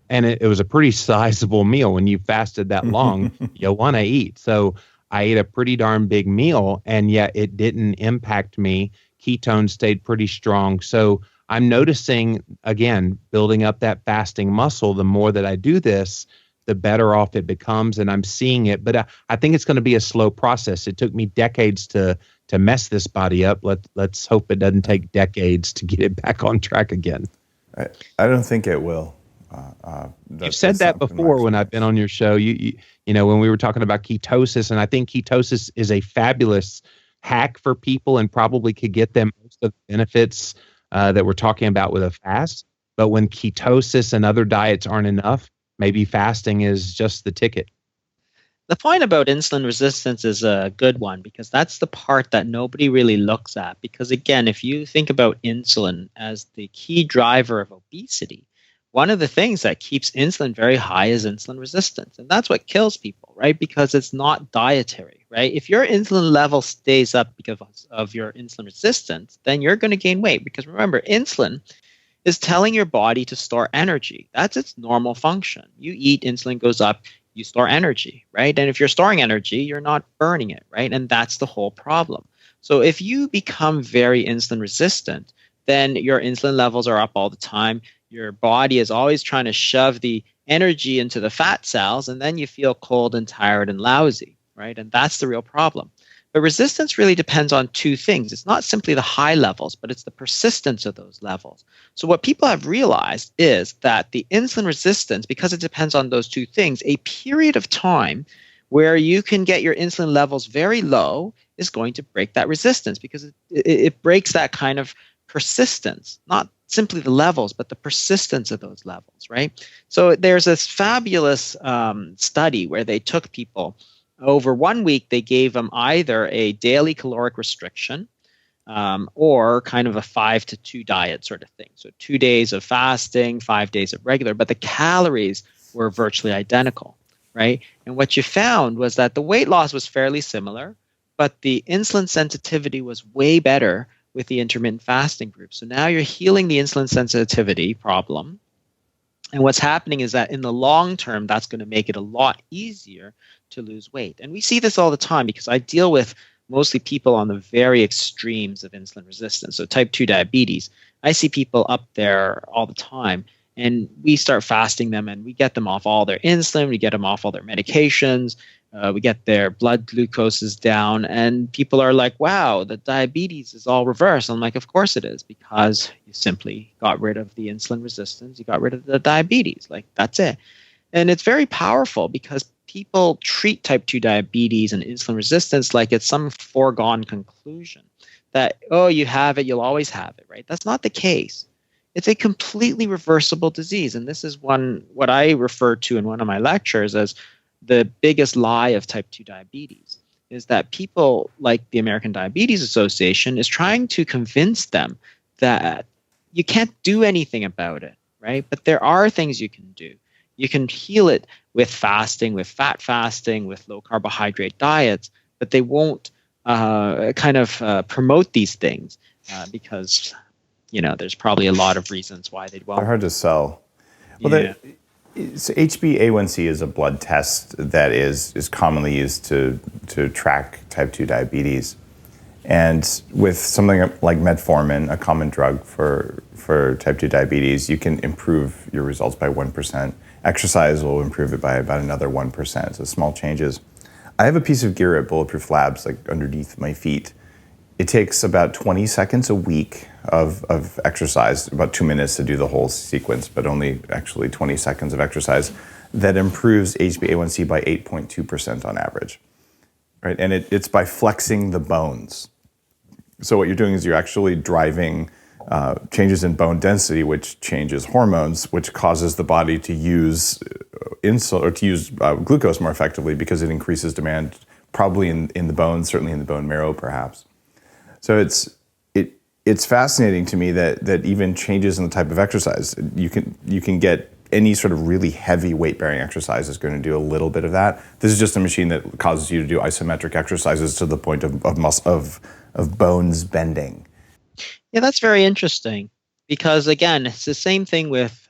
And it was a pretty sizable meal. When you fasted that long, you want to eat. So I ate a pretty darn big meal, and yet it didn't impact me. Ketones stayed pretty strong. So I'm noticing, again, building up that fasting muscle. The more that I do this, the better off it becomes, and I'm seeing it. But I think it's going to be a slow process. It took me decades to mess this body up. Let's hope it doesn't take decades to get it back on track again. I don't think it will. You've said that before when I've been on your show. You know, when we were talking about ketosis, and I think ketosis is a fabulous hack for people and probably could get them most of the benefits that we're talking about with a fast. But when ketosis and other diets aren't enough, maybe fasting is just the ticket. The point about insulin resistance is a good one, because that's the part that nobody really looks at. Because again, if you think about insulin as the key driver of obesity, one of the things that keeps insulin very high is insulin resistance. And that's what kills people, right? Because it's not dietary, right? If your insulin level stays up because of your insulin resistance, then you're going to gain weight. Because remember, insulin is telling your body to store energy. That's its normal function. You eat, insulin goes up, you store energy, right? And if you're storing energy, you're not burning it, right? And that's the whole problem. So if you become very insulin resistant, then your insulin levels are up all the time. Your body is always trying to shove the energy into the fat cells, and then you feel cold and tired and lousy, right? And that's the real problem. But resistance really depends on two things. It's not simply the high levels, but it's the persistence of those levels. So what people have realized is that the insulin resistance, because it depends on those two things, a period of time where you can get your insulin levels very low is going to break that resistance, because it breaks that kind of persistence, not simply the levels, but the persistence of those levels, right? So there's this fabulous study where they took people over 1 week. They gave them either a daily caloric restriction or kind of a 5-to-2 diet sort of thing. So 2 days of fasting, 5 days of regular, but the calories were virtually identical, right? And what you found was that the weight loss was fairly similar, but the insulin sensitivity was way better with the intermittent fasting group. So now you're healing the insulin sensitivity problem. And what's happening is that in the long term, that's going to make it a lot easier to lose weight. And we see this all the time, because I deal with mostly people on the very extremes of insulin resistance. So type 2 diabetes, I see people up there all the time. And we start fasting them, and we get them off all their insulin, we get them off all their medications, we get their blood glucoses down, and people are like, wow, the diabetes is all reversed. I'm like, of course it is, because you simply got rid of the insulin resistance, you got rid of the diabetes, like that's it. And it's very powerful, because people treat type 2 diabetes and insulin resistance like it's some foregone conclusion that, oh, you have it, you'll always have it, right? That's not the case. It's a completely reversible disease. And this is what I refer to in one of my lectures as the biggest lie of type 2 diabetes, is that people like the American Diabetes Association is trying to convince them that you can't do anything about it, right? But there are things you can do. You can heal it with fasting, with fat fasting, with low carbohydrate diets, but they won't promote these things because, you know, there's probably a lot of reasons why they won't. They're hard to sell. Well, yeah. So HbA1c is a blood test that is commonly used to track type 2 diabetes. And with something like metformin, a common drug for type 2 diabetes, you can improve your results by 1%. Exercise will improve it by about another 1%, so small changes. I have a piece of gear at Bulletproof Labs, like underneath my feet. It takes about 20 seconds a week of exercise, about 2 minutes to do the whole sequence, but only actually 20 seconds of exercise, that improves HbA1c by 8.2% on average, right? And it's by flexing the bones. So what you're doing is you're actually driving changes in bone density, which changes hormones, which causes the body to use insulin or to use glucose more effectively, because it increases demand probably in the bones, certainly in the bone marrow, perhaps. So it's fascinating to me that even changes in the type of exercise, you can get any sort of really heavy weight-bearing exercise is going to do a little bit of that. This is just a machine that causes you to do isometric exercises to the point of bones bending. Yeah, that's very interesting, because again, it's the same thing with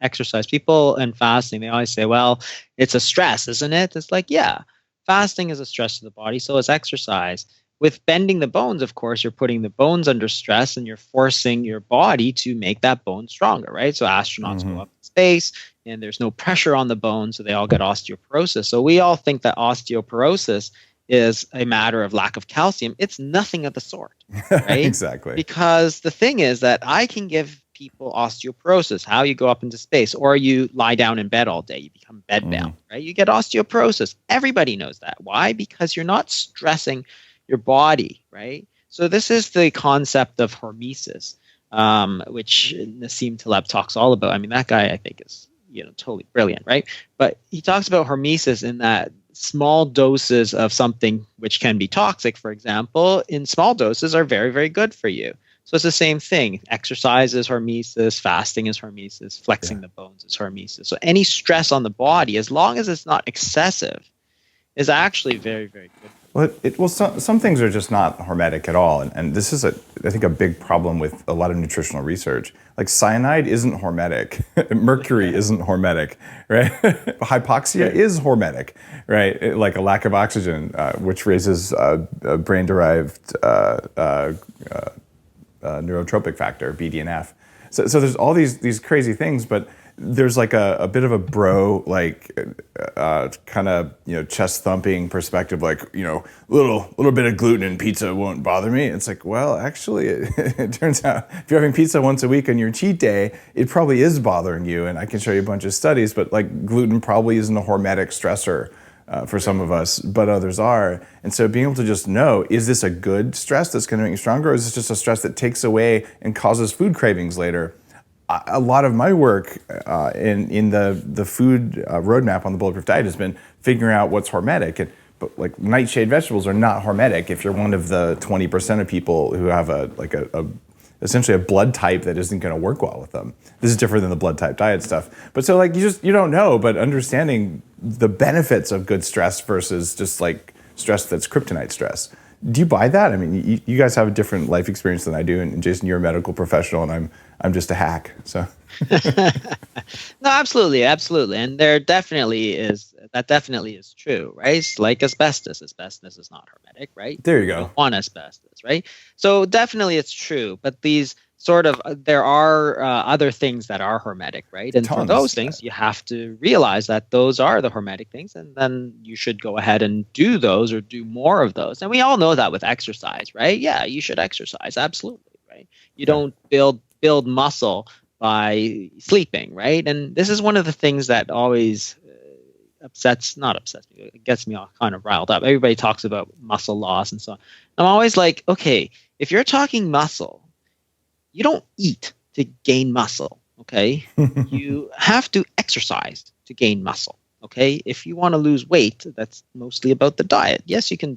exercise. People and fasting, they always say, well, it's a stress, isn't it? It's like, yeah, fasting is a stress to the body, so is exercise. With bending the bones, of course, you're putting the bones under stress and you're forcing your body to make that bone stronger, right? So astronauts go up in space and there's no pressure on the bone, so they all get osteoporosis. So we all think that osteoporosis is a matter of lack of calcium. It's nothing of the sort, right? Exactly. Because the thing is that I can give people osteoporosis, how you go up into space, or you lie down in bed all day, you become bedbound, right? You get osteoporosis. Everybody knows that. Why? Because you're not stressing your body, right? So this is the concept of hormesis, which Nassim Taleb talks all about. I mean, that guy I think is totally brilliant, right? But he talks about hormesis in that small doses of something which can be toxic, for example, in small doses are very, very good for you. So it's the same thing. Exercise is hormesis, fasting is hormesis, flexing the bones is hormesis. So any stress on the body, as long as it's not excessive, is actually very, very good. Well, some things are just not hormetic at all, and this is, I think, a big problem with a lot of nutritional research. Like cyanide isn't hormetic, mercury isn't hormetic, right? Hypoxia is hormetic, right? Like a lack of oxygen, which raises brain-derived neurotropic factor, BDNF. So there's all these crazy things, but there's like a bit of a bro, like kind of chest thumping perspective, like little bit of gluten in pizza won't bother me. It's like, well, actually, it turns out if you're having pizza once a week on your cheat day, it probably is bothering you. And I can show you a bunch of studies, but like gluten probably isn't a hormetic stressor for some of us, but others are. And so being able to just know, is this a good stress that's going to make you stronger, or is this just a stress that takes away and causes food cravings later? A lot of my work in the food roadmap on the Bulletproof diet has been figuring out what's hormetic. But like nightshade vegetables are not hormetic if you're one of the 20% of people who have essentially a blood type that isn't going to work well with them. This is different than the blood type diet stuff. But so like you don't know, but understanding the benefits of good stress versus just like stress that's kryptonite stress. Do you buy that? I mean, you guys have a different life experience than I do, and Jason, you're a medical professional, and I'm just a hack. So, no, absolutely, and there definitely is true, right? It's like asbestos. Asbestos is not hermetic, right? There you go. On asbestos, right? So definitely it's true, but these there are other things that are hermetic, right? And for those things, you have to realize that those are the hermetic things, and then you should go ahead and do those or do more of those. And we all know that with exercise, right? Yeah, you should exercise, absolutely, right? You don't build muscle by sleeping, right? And this is one of the things that always not upsets me, it gets me all kind of riled up. Everybody talks about muscle loss and so on. I'm always like, okay, if you're talking muscle, you don't eat to gain muscle, okay? You have to exercise to gain muscle, okay? If you want to lose weight, that's mostly about the diet. Yes, you can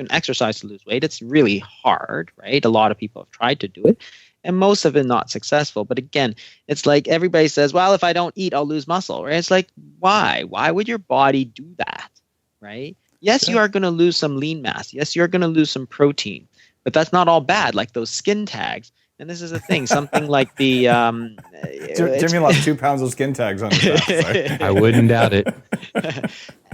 exercise to lose weight. It's really hard, right? A lot of people have tried to do it, and most have been not successful. But again, it's like everybody says, well, if I don't eat, I'll lose muscle, right? It's like, why? Why would your body do that, right? Yes, you are going to lose some lean mass. Yes, you're going to lose some protein, but that's not all bad, like those skin tags. And this is the thing, something like the... Jimmy lost 2 pounds of skin tags on his back. I wouldn't doubt it.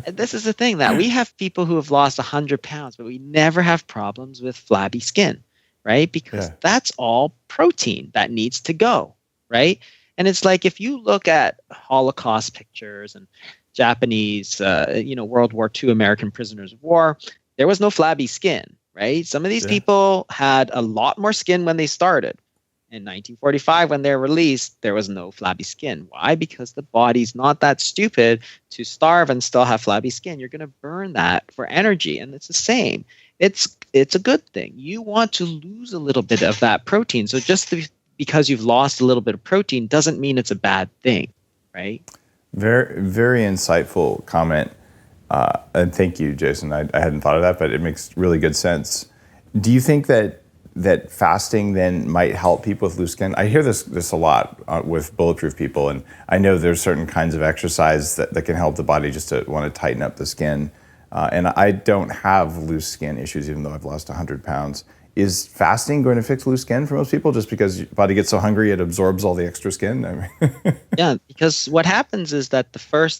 This is the thing, that we have people who have lost 100 pounds, but we never have problems with flabby skin, right? Because that's all protein that needs to go, right? And it's like if you look at Holocaust pictures and Japanese, World War II American prisoners of war, there was no flabby skin. Right? Some of these people had a lot more skin when they started. In 1945, when they're released, there was no flabby skin. Why? Because the body's not that stupid to starve and still have flabby skin. You're going to burn that for energy, and it's the same. It's a good thing. You want to lose a little bit of that protein. So just because you've lost a little bit of protein doesn't mean it's a bad thing, right? Very, very insightful comment. And thank you, Jason. I hadn't thought of that, but it makes really good sense. Do you think that fasting then might help people with loose skin? I hear this a lot with Bulletproof people, and I know there's certain kinds of exercise that can help the body just to want to tighten up the skin. And I don't have loose skin issues, even though I've lost 100 pounds. is fasting going to fix loose skin for most people just because your body gets so hungry it absorbs all the extra skin? I mean, Yeah, because what happens is that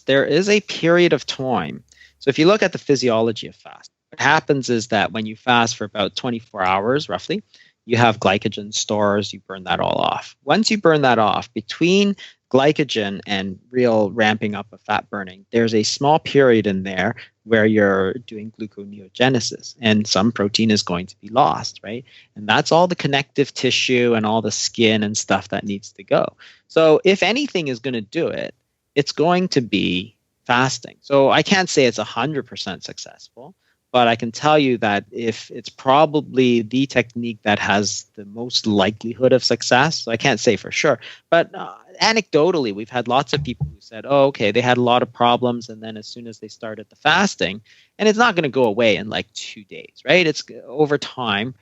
there is a period of time. So if you look at the physiology of fast, what happens is that when you fast for about 24 hours, roughly, you have glycogen stores, you burn that all off. Once you burn that off, between glycogen and real ramping up of fat burning, there's a small period in there where you're doing gluconeogenesis, and some protein is going to be lost, right? And that's all the connective tissue and all the skin and stuff that needs to go. So if anything is going to do it, it's going to be fasting. So I can't say it's 100% successful, but I can tell you that if it's probably the technique that has the most likelihood of success, so I can't say for sure, but anecdotally, we've had lots of people who said, oh, okay, they had a lot of problems, and then as soon as they started the fasting, and it's not going to go away in like 2 days, right? It's over time,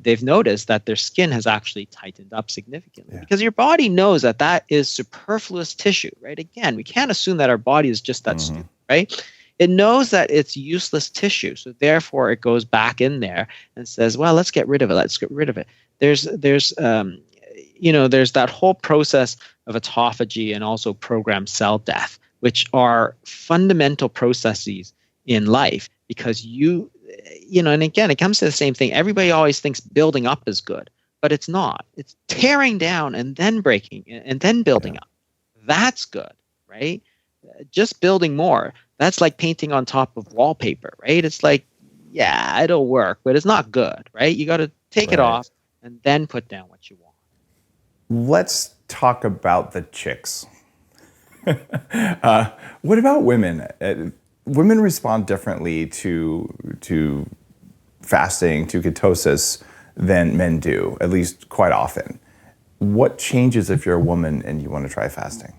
they've noticed that their skin has actually tightened up significantly because your body knows that that is superfluous tissue, right? Again, we can't assume that our body is just that stupid, right? It knows that it's useless tissue, so therefore it goes back in there and says, well, let's get rid of it. Let's get rid of it. There's that whole process of autophagy and also programmed cell death, which are fundamental processes in life because and again, it comes to the same thing. Everybody always thinks building up is good, but it's not. It's tearing down and then breaking and then building up. That's good, right? Just building more. That's like painting on top of wallpaper, right? It's like, yeah, it'll work, but it's not good, right? You got to take it off and then put down what you want. Let's talk about the chicks. What about women? Women respond differently to fasting, to ketosis, than men do, at least quite often. What changes if you're a woman and you want to try fasting?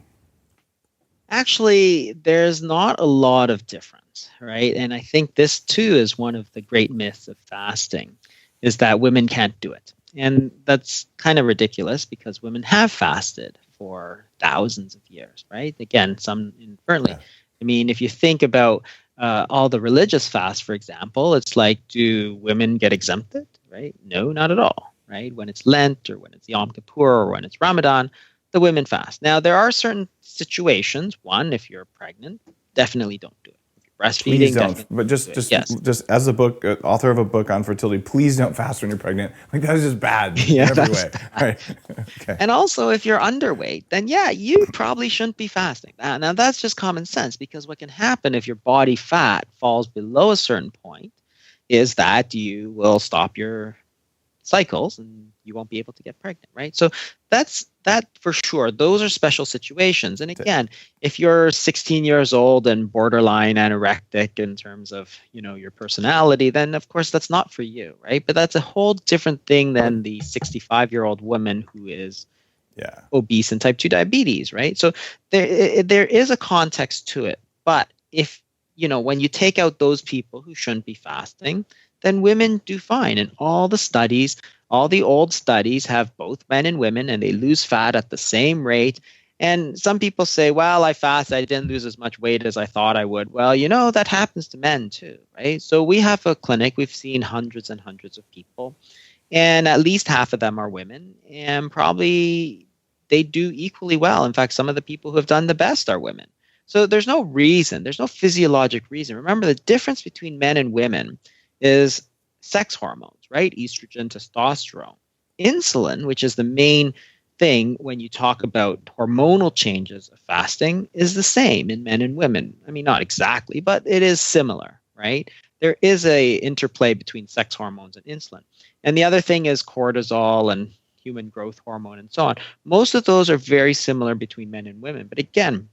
Actually, there's not a lot of difference, right? And I think this too is one of the great myths of fasting, is that women can't do it. And that's kind of ridiculous because women have fasted for thousands of years, right? Again, some inadvertently. Yeah. I mean, if you think about all the religious fasts, for example, it's like, do women get exempted, right? No, not at all, right? When it's Lent or when it's Yom Kippur or when it's Ramadan, the women fast. Now, there are certain situations. One, if you're pregnant, definitely don't do it. If you're breastfeeding, please don't. But just as a book author of a book on fertility, please don't fast when you're pregnant. Like, that is just bad in every way. Right. Okay. And also, if you're underweight, then you probably shouldn't be fasting. Now, that's just common sense, because what can happen if your body fat falls below a certain point is that you will stop your cycles and you won't be able to get pregnant, right? So that's that for sure. Those are special situations. And again, if you're 16 years old and borderline anorectic in terms of, your personality, then of course that's not for you, right? But that's a whole different thing than the 65-year-old woman who is obese and type 2 diabetes, right? So there is a context to it. But if, when you take out those people who shouldn't be fasting, then women do fine. And all the old studies have both men and women, and they lose fat at the same rate. And some people say, well, I fasted, I didn't lose as much weight as I thought I would. Well, that happens to men too, right? So we have a clinic, we've seen hundreds and hundreds of people, and at least half of them are women, and probably they do equally well. In fact, some of the people who have done the best are women. So there's no physiologic reason. Remember, the difference between men and women is sex hormones, right? Estrogen, testosterone. Insulin, which is the main thing when you talk about hormonal changes of fasting, is the same in men and women. I mean, not exactly, but it is similar, right? There is a interplay between sex hormones and insulin. And the other thing is cortisol and human growth hormone and so on. Most of those are very similar between men and women. But again,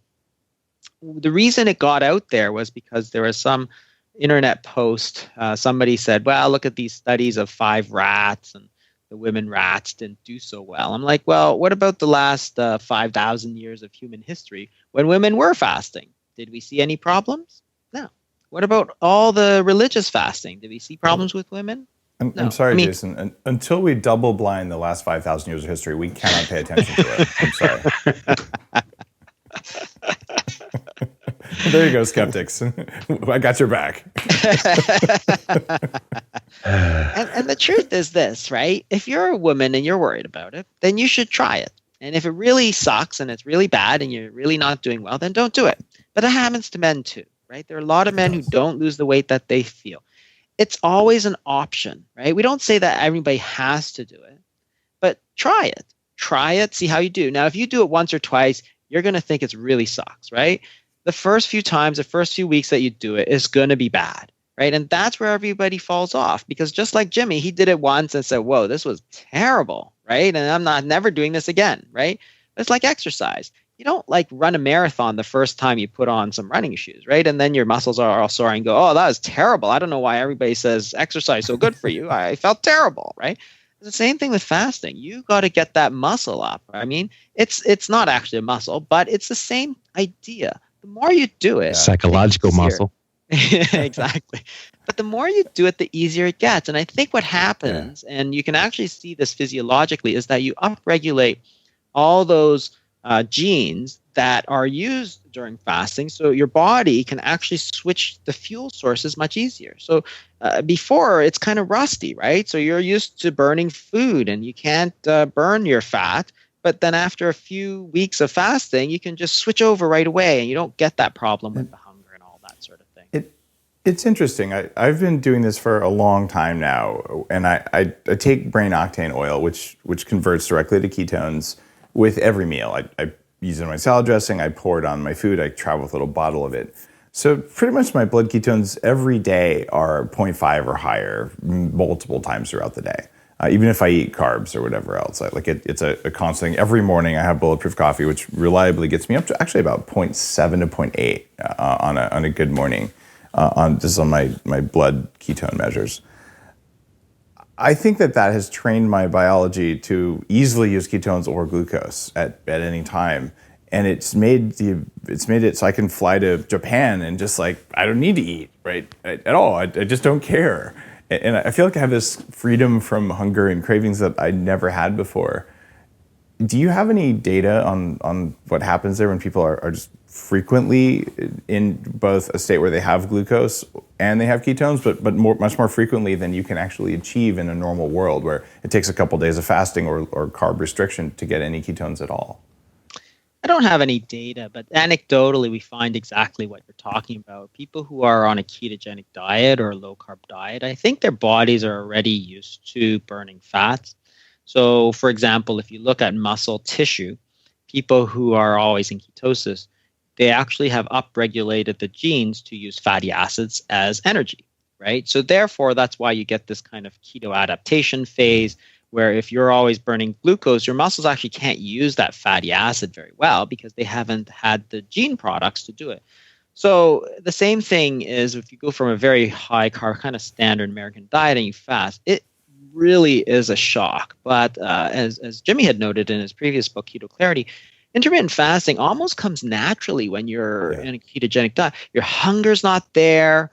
the reason it got out there was because there was some internet post. Somebody said, well, look at these studies of 5 rats, and the women rats didn't do so well. I'm like, well, what about the last 5,000 years of human history when women were fasting? Did we see any problems? No. What about all the religious fasting? Did we see problems with women? No. I'm sorry, Jason. Until we double blind the last 5,000 years of history, we cannot pay attention to it. I'm sorry. There you go, skeptics. I got your back. And the truth is this, right? If you're a woman and you're worried about it, then you should try it. And if it really sucks and it's really bad and you're really not doing well, then don't do it. But that happens to men too, right? There are a lot of men who don't lose the weight that they feel. It's always an option, right? We don't say that everybody has to do it, but try it. Try it, see how you do. Now, if you do it once or twice, you're going to think it really sucks, right? The first few times, the first few weeks that you do it is going to be bad, right? And that's where everybody falls off, because just like Jimmy, he did it once and said, whoa, this was terrible, right? And I'm never doing this again, right? It's like exercise. You don't like run a marathon the first time you put on some running shoes, right? And then your muscles are all sore and go, oh, that was terrible. I don't know why everybody says exercise is so good for you. I felt terrible, right? It's the same thing with fasting. You got to get that muscle up. I mean, it's not actually a muscle, but it's the same idea. The more you do it, psychological muscle. Exactly. But the more you do it, the easier it gets. And I think what happens, and you can actually see this physiologically, is that you upregulate all those genes that are used during fasting, so your body can actually switch the fuel sources much easier. So before, it's kind of rusty, right? So you're used to burning food and you can't burn your fat. But then after a few weeks of fasting, you can just switch over right away and you don't get that problem with the hunger and all that sort of thing. It's interesting. I've been doing this for a long time now, and I take brain octane oil, which converts directly to ketones with every meal. I use it in my salad dressing. I pour it on my food. I travel with a little bottle of it. So pretty much my blood ketones every day are 0.5 or higher multiple times throughout the day. Even if I eat carbs or whatever else, it's a constant thing. Every morning I have Bulletproof coffee, which reliably gets me up to actually about 0.7 to 0.8 on a good morning. This is on my blood ketone measures. I think that has trained my biology to easily use ketones or glucose at any time, and it's made it so I can fly to Japan and just I don't need to eat at all. I just don't care, and I feel like I have this freedom from hunger and cravings that I never had before. Do you have any data on what happens there when people are just frequently in both a state where they have glucose and they have ketones, but much more frequently than you can actually achieve in a normal world where it takes a couple days of fasting or carb restriction to get any ketones at all? I don't have any data, but anecdotally, we find exactly what you're talking about. People who are on a ketogenic diet or a low-carb diet, I think their bodies are already used to burning fats. So, for example, if you look at muscle tissue, people who are always in ketosis, they actually have upregulated the genes to use fatty acids as energy, right? So therefore, that's why you get this kind of keto adaptation phase where if you're always burning glucose, your muscles actually can't use that fatty acid very well because they haven't had the gene products to do it. So the same thing is if you go from a very high carb kind of standard American diet and you fast, it really is a shock. But as Jimmy had noted in his previous book, Keto Clarity, intermittent fasting almost comes naturally when you're in a ketogenic diet. Your hunger's not there.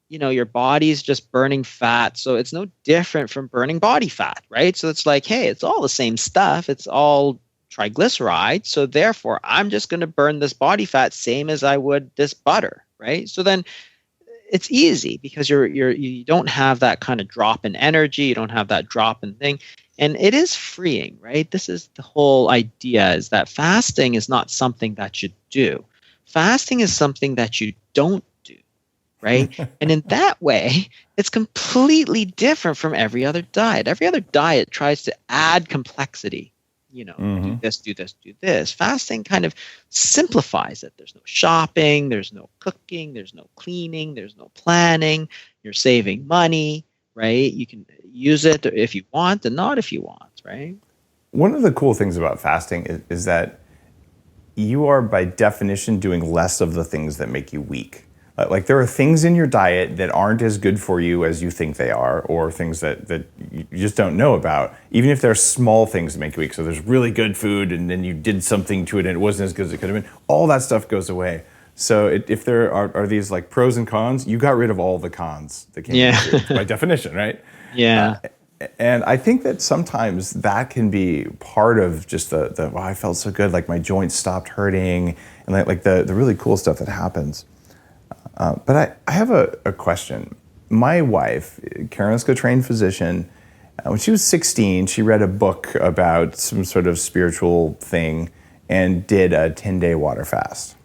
You know, your body's just burning fat. So it's no different from burning body fat, right? So it's like, hey, it's all the same stuff. It's all triglycerides. So therefore, I'm just going to burn this body fat same as I would this butter, right? So then it's easy because you don't have that kind of drop in energy. You don't have that drop in thing. And it is freeing, right? This is the whole idea, is that fasting is not something that you do. Fasting is something that you don't do, right? And in that way, it's completely different from every other diet. Every other diet tries to add complexity, do this, do this, do this. Fasting kind of simplifies it. There's no shopping, there's no cooking, there's no cleaning, there's no planning. You're saving money, right? You can use it if you want and not if you want, right? One of the cool things about fasting is that you are by definition doing less of the things that make you weak. Like there are things in your diet that aren't as good for you as you think they are, or things that you just don't know about, even if they're small things that make you weak. So there's really good food and then you did something to it and it wasn't as good as it could have been. All that stuff goes away. So if there are these like pros and cons, you got rid of all the cons that came with it, by definition, right? Yeah. And I think that sometimes that can be part of just the wow, I felt so good, like my joints stopped hurting, and like the really cool stuff that happens. But I have a question. my wife, Karolinska trained physician, when she was 16, she read a book about some sort of spiritual thing and did a 10-day water fast.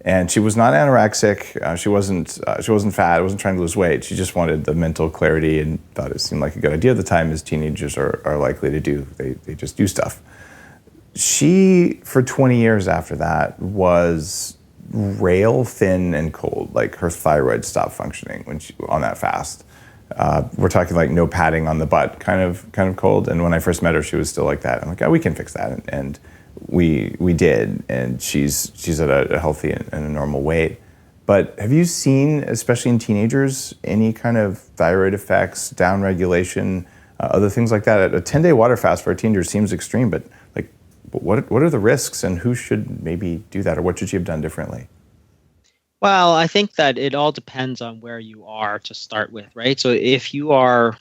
And she was not anorexic. She wasn't fat. Wasn't trying to lose weight. She just wanted the mental clarity and thought it seemed like a good idea at the time, as teenagers are likely to do. They just do stuff. She, for 20 years after that, was rail thin and cold. Like her thyroid stopped functioning when she on that fast. We're talking like no padding on the butt, kind of cold. And when I first met her, she was still like that. I'm like, oh, we can fix that. And we did, and she's at a healthy and a normal weight. But have you seen, especially in teenagers, any kind of thyroid effects, downregulation, other things like that? A 10-day water fast for a teenager seems extreme, but like, what are the risks, and who should maybe do that, or what should you have done differently? Well, I think that it all depends on where you are to start with, right? So if you are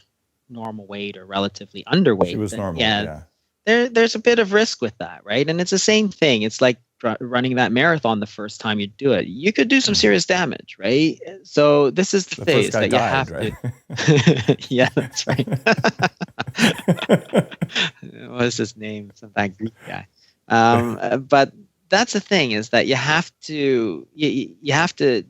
normal weight or relatively underweight, She was then normal, yeah. There's a bit of risk with that, right? And it's the same thing. It's like running that marathon the first time you do it. You could do some serious damage, right? So this is the thing, first guy that you died, have right? to. Yeah, that's right. What's his name? Some that Greek guy. But that's the thing, is that you have to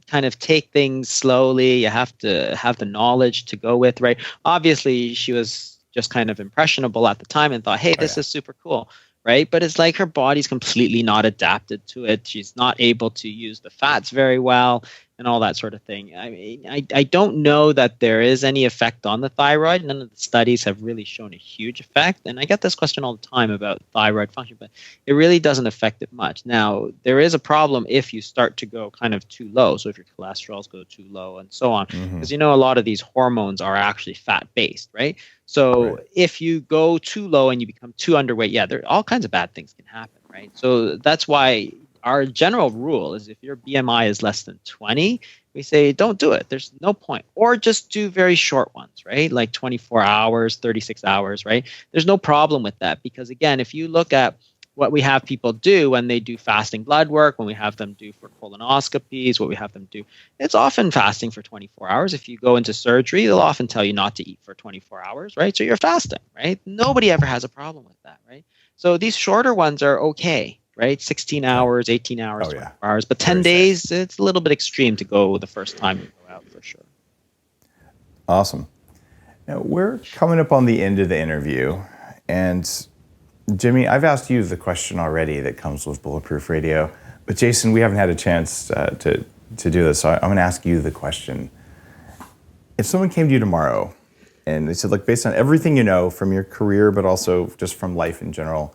kind of take things slowly. You have to have the knowledge to go with, right? Obviously, she was just kind of impressionable at the time and thought, hey, this is super cool, right? But it's like her body's completely not adapted to it. She's not able to use the fats very well and all that sort of thing. I mean, I don't know that there is any effect on the thyroid. None of the studies have really shown a huge effect. And I get this question all the time about thyroid function, but it really doesn't affect it much. Now, there is a problem if you start to go kind of too low. So if your cholesterols go too low and so on, because a lot of these hormones are actually fat-based, right? So if you go too low and you become too underweight, there all kinds of bad things can happen, right? So that's why our general rule is if your BMI is less than 20, we say don't do it. There's no point. Or just do very short ones, right? Like 24 hours, 36 hours, right? There's no problem with that, because again, if you look at what we have people do when they do fasting blood work, when we have them do for colonoscopies, what we have them do, it's often fasting for 24 hours. If you go into surgery, they'll often tell you not to eat for 24 hours, right? So you're fasting, right? Nobody ever has a problem with that, right? So these shorter ones are okay, right? 16 hours, 18 hours, 24 hours. But 10 days, it's a little bit extreme to go the first time you go out, for sure. Awesome. Now, we're coming up on the end of the interview, and Jimmy, I've asked you the question already that comes with Bulletproof Radio, but Jason, we haven't had a chance to do this, so I'm going to ask you the question. If someone came to you tomorrow and they said, look, based on everything you know from your career, but also just from life in general,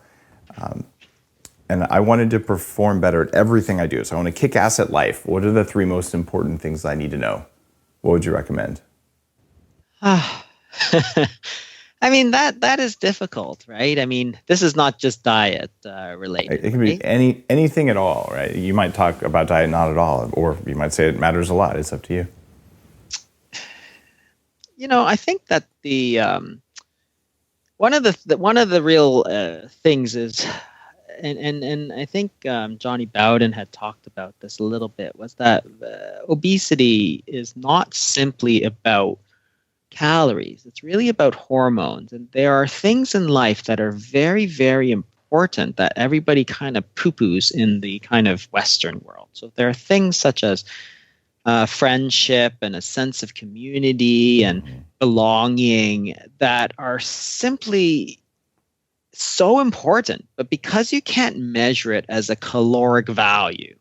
and I wanted to perform better at everything I do, so I want to kick ass at life, what are the 3 most important things I need to know? What would you recommend? I mean, that is difficult, right? I mean, this is not just diet related. It can be anything at all, right? You might talk about diet not at all, or you might say it matters a lot. It's up to you. I think that the one of the real things is, and I think Johnny Bowden had talked about this a little bit, was that obesity is not simply about calories. It's really about hormones. And there are things in life that are very, very important that everybody kind of poo-poos in the kind of Western world. So there are things such as friendship and a sense of community and belonging that are simply so important. But because you can't measure it as a caloric value,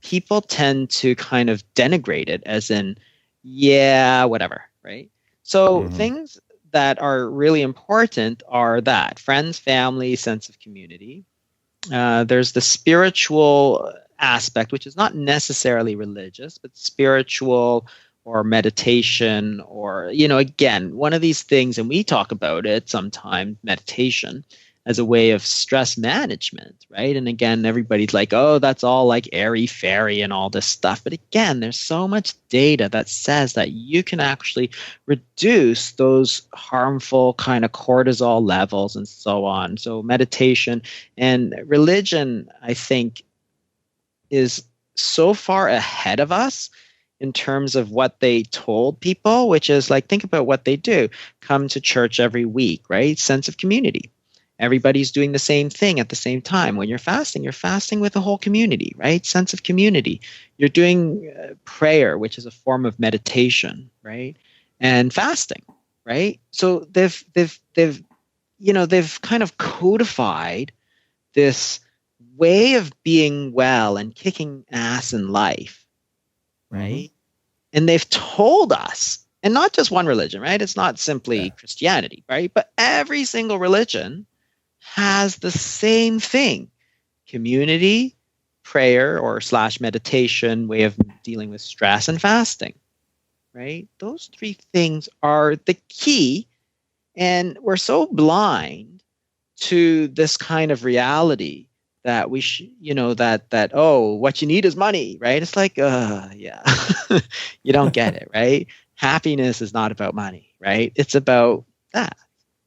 people tend to kind of denigrate it as in, whatever. Right? So things that are really important are that friends, family, sense of community. There's the spiritual aspect, which is not necessarily religious, but spiritual or meditation or, again, one of these things, and we talk about it sometimes, meditation, as a way of stress management, right? And again, everybody's like, oh, that's all like airy-fairy and all this stuff. But again, there's so much data that says that you can actually reduce those harmful kind of cortisol levels and so on. So meditation and religion, I think, is so far ahead of us in terms of what they told people, which is like, think about what they do. Come to church every week, right? Sense of community. Everybody's doing the same thing at the same time. When you're fasting with the whole community, right? Sense of community. You're doing prayer, which is a form of meditation, right? And fasting, right? So they've kind of codified this way of being well and kicking ass in life, right? Mm-hmm. And they've told us, and not just one religion, right? It's not simply Christianity, right? But every single religion has the same thing: community, prayer or / meditation, way of dealing with stress, and fasting, right? Those three things are the key. And we're so blind to this kind of reality that we that oh, what you need is money, right? It's like, yeah, you don't get it, right? Happiness is not about money, right? It's about that,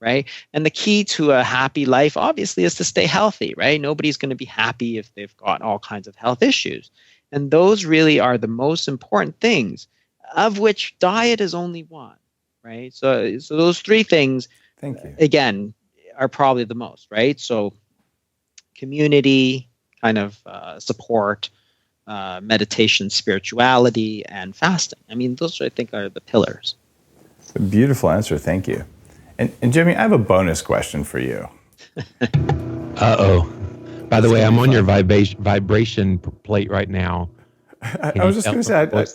right? And the key to a happy life, obviously, is to stay healthy, right? Nobody's going to be happy if they've got all kinds of health issues. And those really are the most important things, of which diet is only one, right? So those three things, thank you, again, are probably the most, right? So community, kind of support, meditation, spirituality, and fasting. I mean, those, I think, are the pillars. A beautiful answer. Thank you. And Jimmy, I have a bonus question for you. Uh-oh. By the way, I'm on your vibration plate right now. I was just going to say,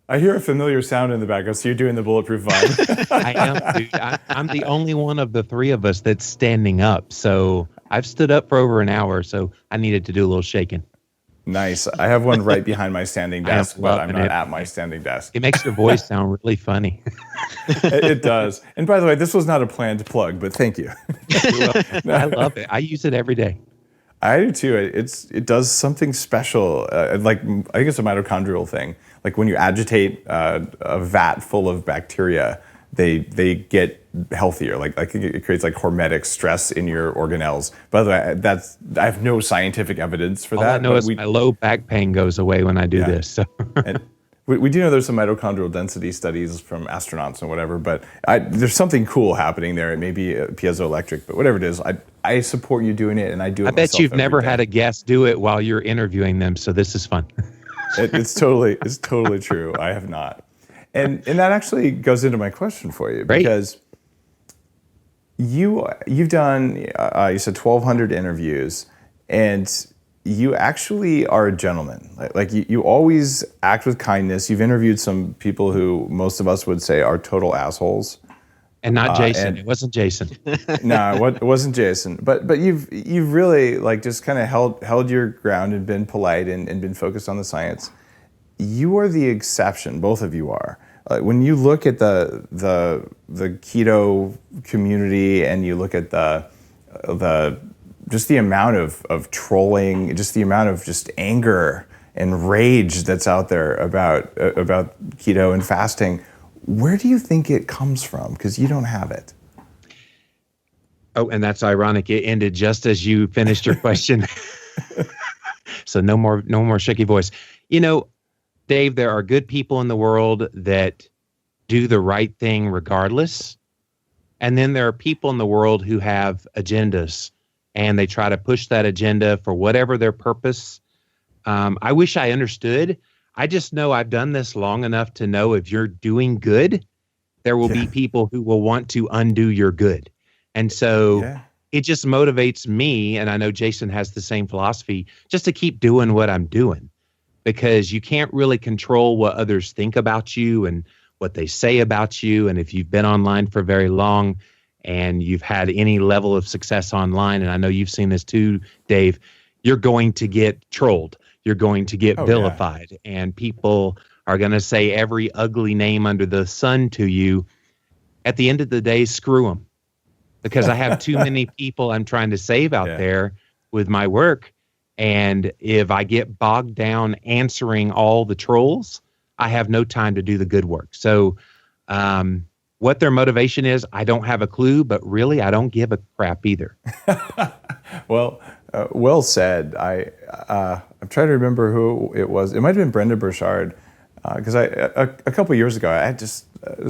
I hear a familiar sound in the background, so you're doing the Bulletproof vibe. I am, dude. I'm the only one of the three of us that's standing up. So I've stood up for over an hour, so I needed to do a little shaking. Nice. I have one right behind my standing desk, but I'm not at my standing desk. It makes your voice sound really funny. It does. And by the way, this was not a planned plug, but thank you. I love it. I use it every day. I do too. It does something special. Like, I think it's a mitochondrial thing. Like when you agitate a vat full of bacteria, they get healthier. Like it creates like hormetic stress in your organelles. By the way, I have no scientific evidence for that. All I know is my low back pain goes away when I do this. So. And we do know there's some mitochondrial density studies from astronauts and whatever, but there's something cool happening there. It may be piezoelectric, but whatever it is, I support you doing it, and I do it myself. I bet you've never had a guest do it while you're interviewing them, so this is fun. It's totally true. I have not. And that actually goes into my question for you. Great. Because you've done, you said 1,200 interviews, and you actually are a gentleman. Like you always act with kindness. You've interviewed some people who most of us would say are total assholes. And not Jason. It wasn't Jason. No, it wasn't Jason. But you've really like just kind of held your ground and been polite and been focused on the science. You are the exception. Both of you are. When you look at the keto community and you look at the just the amount of trolling, just the amount of just anger and rage that's out there about keto and fasting, where do you think it comes from? Because you don't have it. Oh, and that's ironic. It ended just as you finished your question. So no more shaky voice. Dave, there are good people in the world that do the right thing regardless. And then there are people in the world who have agendas, and they try to push that agenda for whatever their purpose. I wish I understood. I just know I've done this long enough to know if you're doing good, there will be people who will want to undo your good. And so it just motivates me, and I know Jason has the same philosophy, just to keep doing what I'm doing. Because you can't really control what others think about you and what they say about you. And if you've been online for very long and you've had any level of success online, and I know you've seen this too, Dave, you're going to get trolled. You're going to get vilified. And people are going to say every ugly name under the sun to you. At the end of the day, screw them. Because I have too many people I'm trying to save out there with my work. And if I get bogged down answering all the trolls, I have no time to do the good work. So what their motivation is, I don't have a clue, but really I don't give a crap either. Well said. I'm trying to remember who it was. It might have been Brenda Burchard. because a couple years ago, I just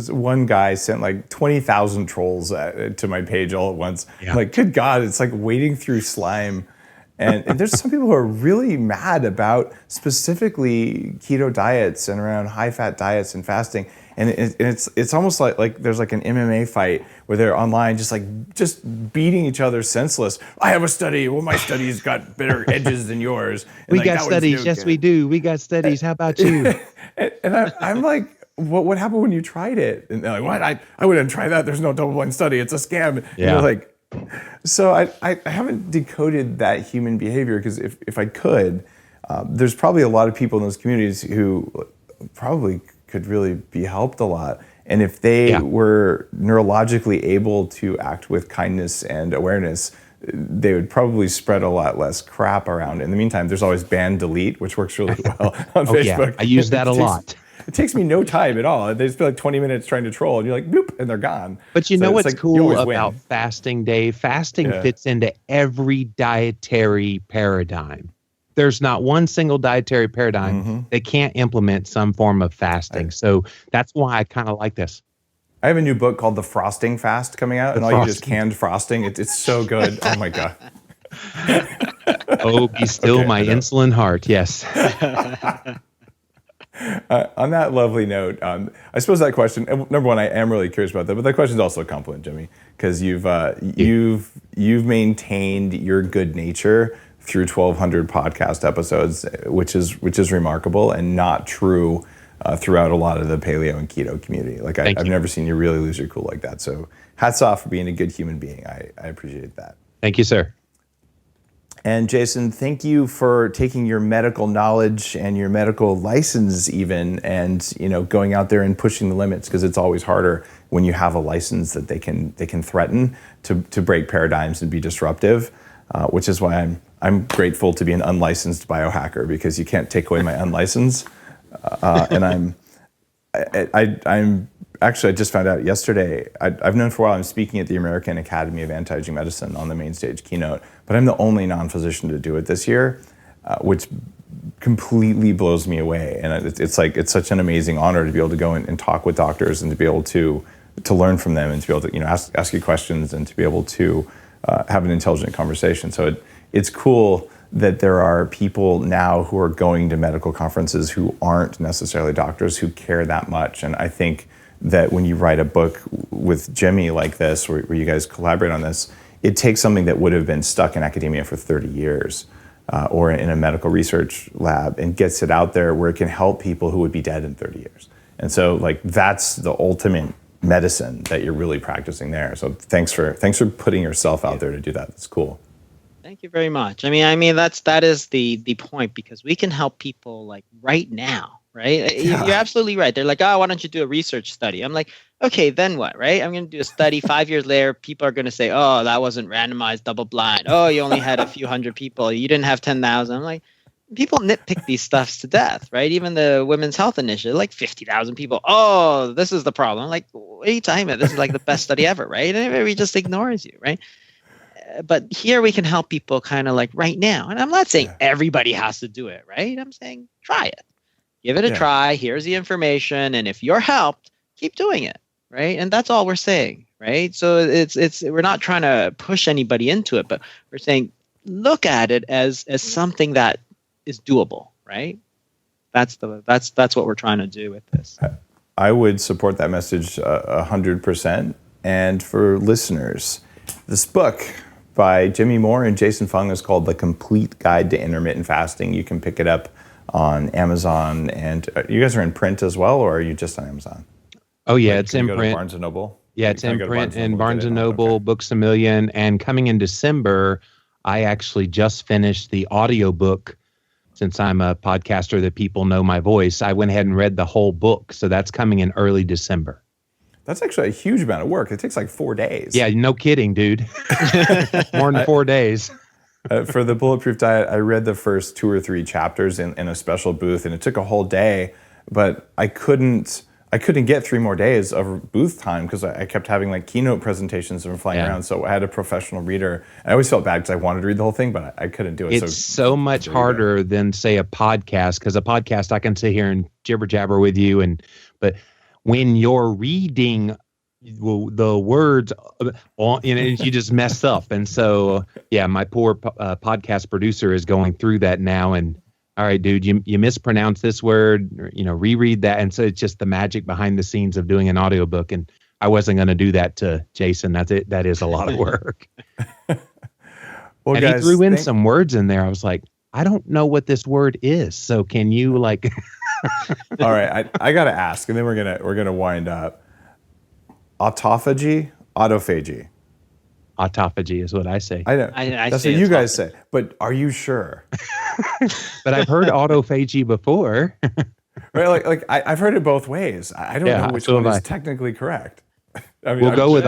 one guy sent like 20,000 trolls to my page all at once. Yeah. I'm like, good God, it's like wading through slime. And there's some people who are really mad about specifically keto diets and around high-fat diets and fasting. And it's almost like there's like an MMA fight where they're online just beating each other senseless. I have a study. Well, my study's got better edges than yours. And We like, got that one's studies. no Yes, good. we do. We got studies. How about you? And I'm like, what happened when you tried it? And they're like, what? I wouldn't try that. There's no double-blind study. It's a scam. And Yeah. you're like, so I haven't decoded that human behavior, because if I could, there's probably a lot of people in those communities who probably could really be helped a lot. And if they were neurologically able to act with kindness and awareness, they would probably spread a lot less crap around. In the meantime, there's always ban delete, which works really well on Facebook. Yeah. I use that a lot. It takes me no time at all. They just feel like 20 minutes trying to troll, and you're like, boop, and they're gone. But you So know it's what's like, you cool always about win. fasting, Dave? Fasting fits into every dietary paradigm. There's not one single dietary paradigm that can't implement some form of fasting. So that's why I kind of like this. I have a new book called The Frosting Fast coming out, and all you just canned frosting. It's so good. Oh my God. Oh, be still Okay, my I know. insulin heart. Yes. On that lovely note, I suppose that question. Number one, I am really curious about that, but that question is also a compliment, Jimmy, because you've maintained your good nature through 1,200 podcast episodes, which is remarkable and not true throughout a lot of the paleo and keto community. Like I've never seen you really lose your cool like that. So hats off for being a good human being. I appreciate that. Thank you, sir. And Jason, thank you for taking your medical knowledge and your medical license even, and going out there and pushing the limits, because it's always harder when you have a license that they can threaten to break paradigms and be disruptive, which is why I'm grateful to be an unlicensed biohacker, because you can't take away my unlicensed. And I'm actually, I just found out yesterday, I've known for a while, I'm speaking at the American Academy of Anti-Aging Medicine on the Mainstage Keynote, but I'm the only non-physician to do it this year, which completely blows me away. And it's such an amazing honor to be able to go and talk with doctors, and to be able to learn from them, and to be able to ask you questions, and to be able to have an intelligent conversation. So it's cool that there are people now who are going to medical conferences who aren't necessarily doctors, who care that much. And I think that when you write a book with Jimmy like this, where you guys collaborate on this, it takes something that would have been stuck in academia for 30 years or in a medical research lab, and gets it out there where it can help people who would be dead in 30 years. And so that's the ultimate medicine that you're really practicing there. So thanks for putting yourself out there to do that. That's cool. Thank you very much. I mean, that is the point, because we can help people like right now, right? Yeah. You're absolutely right. They're like, oh, why don't you do a research study? I'm like, okay, then what, right? I'm going to do a study. 5 years later, people are going to say, oh, that wasn't randomized, double blind. Oh, you only had a few hundred people. You didn't have 10,000. I'm like, people nitpick these stuffs to death, right? Even the Women's Health Initiative, like 50,000 people. Oh, this is the problem. Like, what are you talking about? This is like the best study ever, right? And everybody just ignores you, right? But here we can help people kind of like right now. And I'm not saying everybody has to do it, right? I'm saying try it. Give it a try. Here's the information. And if you're helped, keep doing it, right? And that's all we're saying, right? So it's we're not trying to push anybody into it, but we're saying look at it as something that is doable, right? That's what we're trying to do with this. I would support that message 100%. And for listeners, this book by Jimmy Moore and Jason Fung is called The Complete Guide to Intermittent Fasting. You can pick it up on Amazon. And you guys are in print as well, or are you just on Amazon? Oh, yeah, Like, it's can in you go to print. Barnes & Noble? Yeah, it's in print in Barnes & Noble, Books A Million. And coming in December, I actually just finished the audiobook. Since I'm a podcaster that people know my voice, I went ahead and read the whole book. So that's coming in early December. That's actually a huge amount of work. It takes like 4 days. Yeah, no kidding, dude. More than 4 days. For the Bulletproof Diet, I read the first 2 or 3 chapters in a special booth, and it took a whole day, but I couldn't I couldn't get 3 more days of booth time because I kept having like keynote presentations and flying around. So I had a professional reader. I always felt bad because I wanted to read the whole thing, but I couldn't do it. It's so much harder than, say, a podcast, because a podcast I can sit here and jibber jabber with you, but when you're reading the words, you just mess up. And so, yeah, my poor podcast producer is going through that now. And all right, dude, you mispronounced this word, reread that. And so it's just the magic behind the scenes of doing an audiobook. And I wasn't going to do that to Jason. That's it. That is a lot of work. Well, and guys, he threw in some words in there. I was like, I don't know what this word is. So can you like? All right, I got to ask, and then we're gonna wind up. Autophagy, autophagy. Autophagy is what I say. I know. That's what you guys say. But are you sure? But I've heard autophagy before. Right, like I've heard it both ways. I don't know which one is technically correct. I mean, we'll go with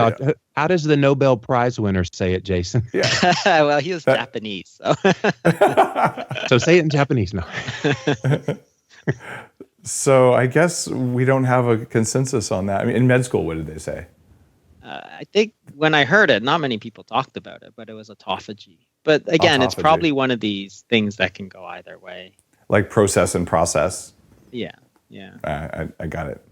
how does the Nobel Prize winner say it, Jason? Yeah. Well, he was Japanese, so. So say it in Japanese now. So I guess we don't have a consensus on that. I mean, in med school, what did they say? I think when I heard it, not many people talked about it, but it was autophagy. But again, it's probably one of these things that can go either way. Like process and process. Yeah. I got it.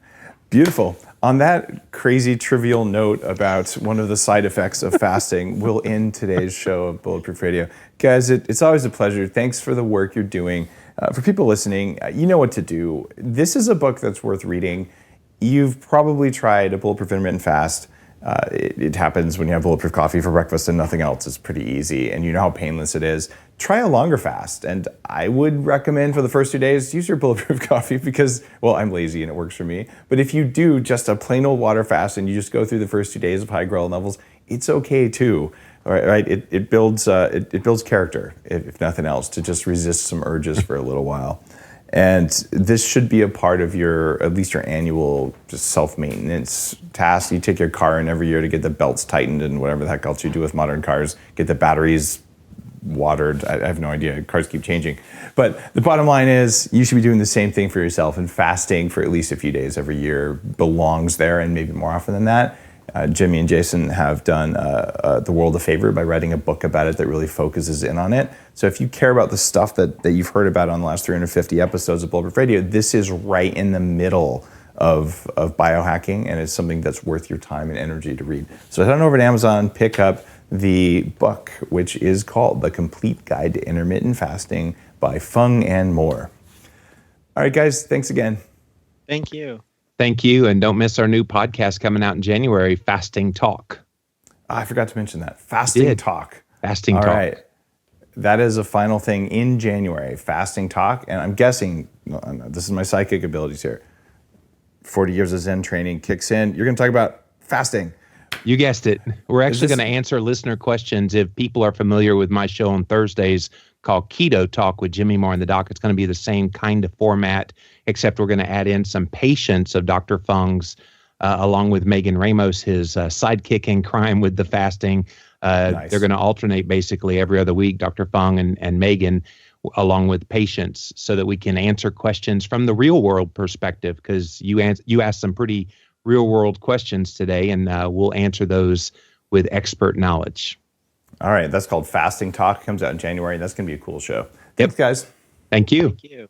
Beautiful. On that crazy trivial note about one of the side effects of fasting, we'll end today's show of Bulletproof Radio. Guys, it's always a pleasure. Thanks for the work you're doing. For people listening, you know what to do. This is a book that's worth reading. You've probably tried a Bulletproof Intermittent Fast. It happens when you have Bulletproof coffee for breakfast and nothing else. It's pretty easy, and you know how painless it is. Try a longer fast, and I would recommend for the first 2 days, use your Bulletproof coffee because, well, I'm lazy and it works for me. But if you do just a plain old water fast and you just go through the first 2 days of high ghrelin levels, it's okay too. All right, it builds character, if nothing else, to just resist some urges for a little while. And this should be a part of at least your annual just self-maintenance task. You take your car in every year to get the belts tightened and whatever the heck else you do with modern cars, get the batteries watered. I have no idea. Cars keep changing. But the bottom line is you should be doing the same thing for yourself, and fasting for at least a few days every year belongs there, and maybe more often than that. Jimmy and Jason have done the world a favor by writing a book about it that really focuses in on it. So if you care about the stuff that you've heard about on the last 350 episodes of Bulletproof Radio, this is right in the middle of biohacking, and it's something that's worth your time and energy to read. So head on over to Amazon, pick up the book, which is called The Complete Guide to Intermittent Fasting by Fung and more. All right, guys, thanks again. Thank you. Thank you, and don't miss our new podcast coming out in January, Fasting Talk. I forgot to mention that. Fasting Talk. Fasting Talk. All right. That is a final thing in January, Fasting Talk. And I'm guessing, this is my psychic abilities here, 40 years of Zen training kicks in. You're going to talk about fasting. You guessed it. We're actually going to answer listener questions. If people are familiar with my show on Thursdays called Keto Talk with Jimmy Moore and the Doc, it's going to be the same kind of format, except we're going to add in some patients of Dr. Fung's, along with Megan Ramos, his sidekick in crime with the fasting. Nice. They're going to alternate basically every other week, Dr. Fung and Megan, along with patients, so that we can answer questions from the real world perspective, because you asked some pretty real world questions today, and we'll answer those with expert knowledge. All right, that's called Fasting Talk. Comes out in January. That's going to be a cool show. Thanks, guys. Thank you. Thank you.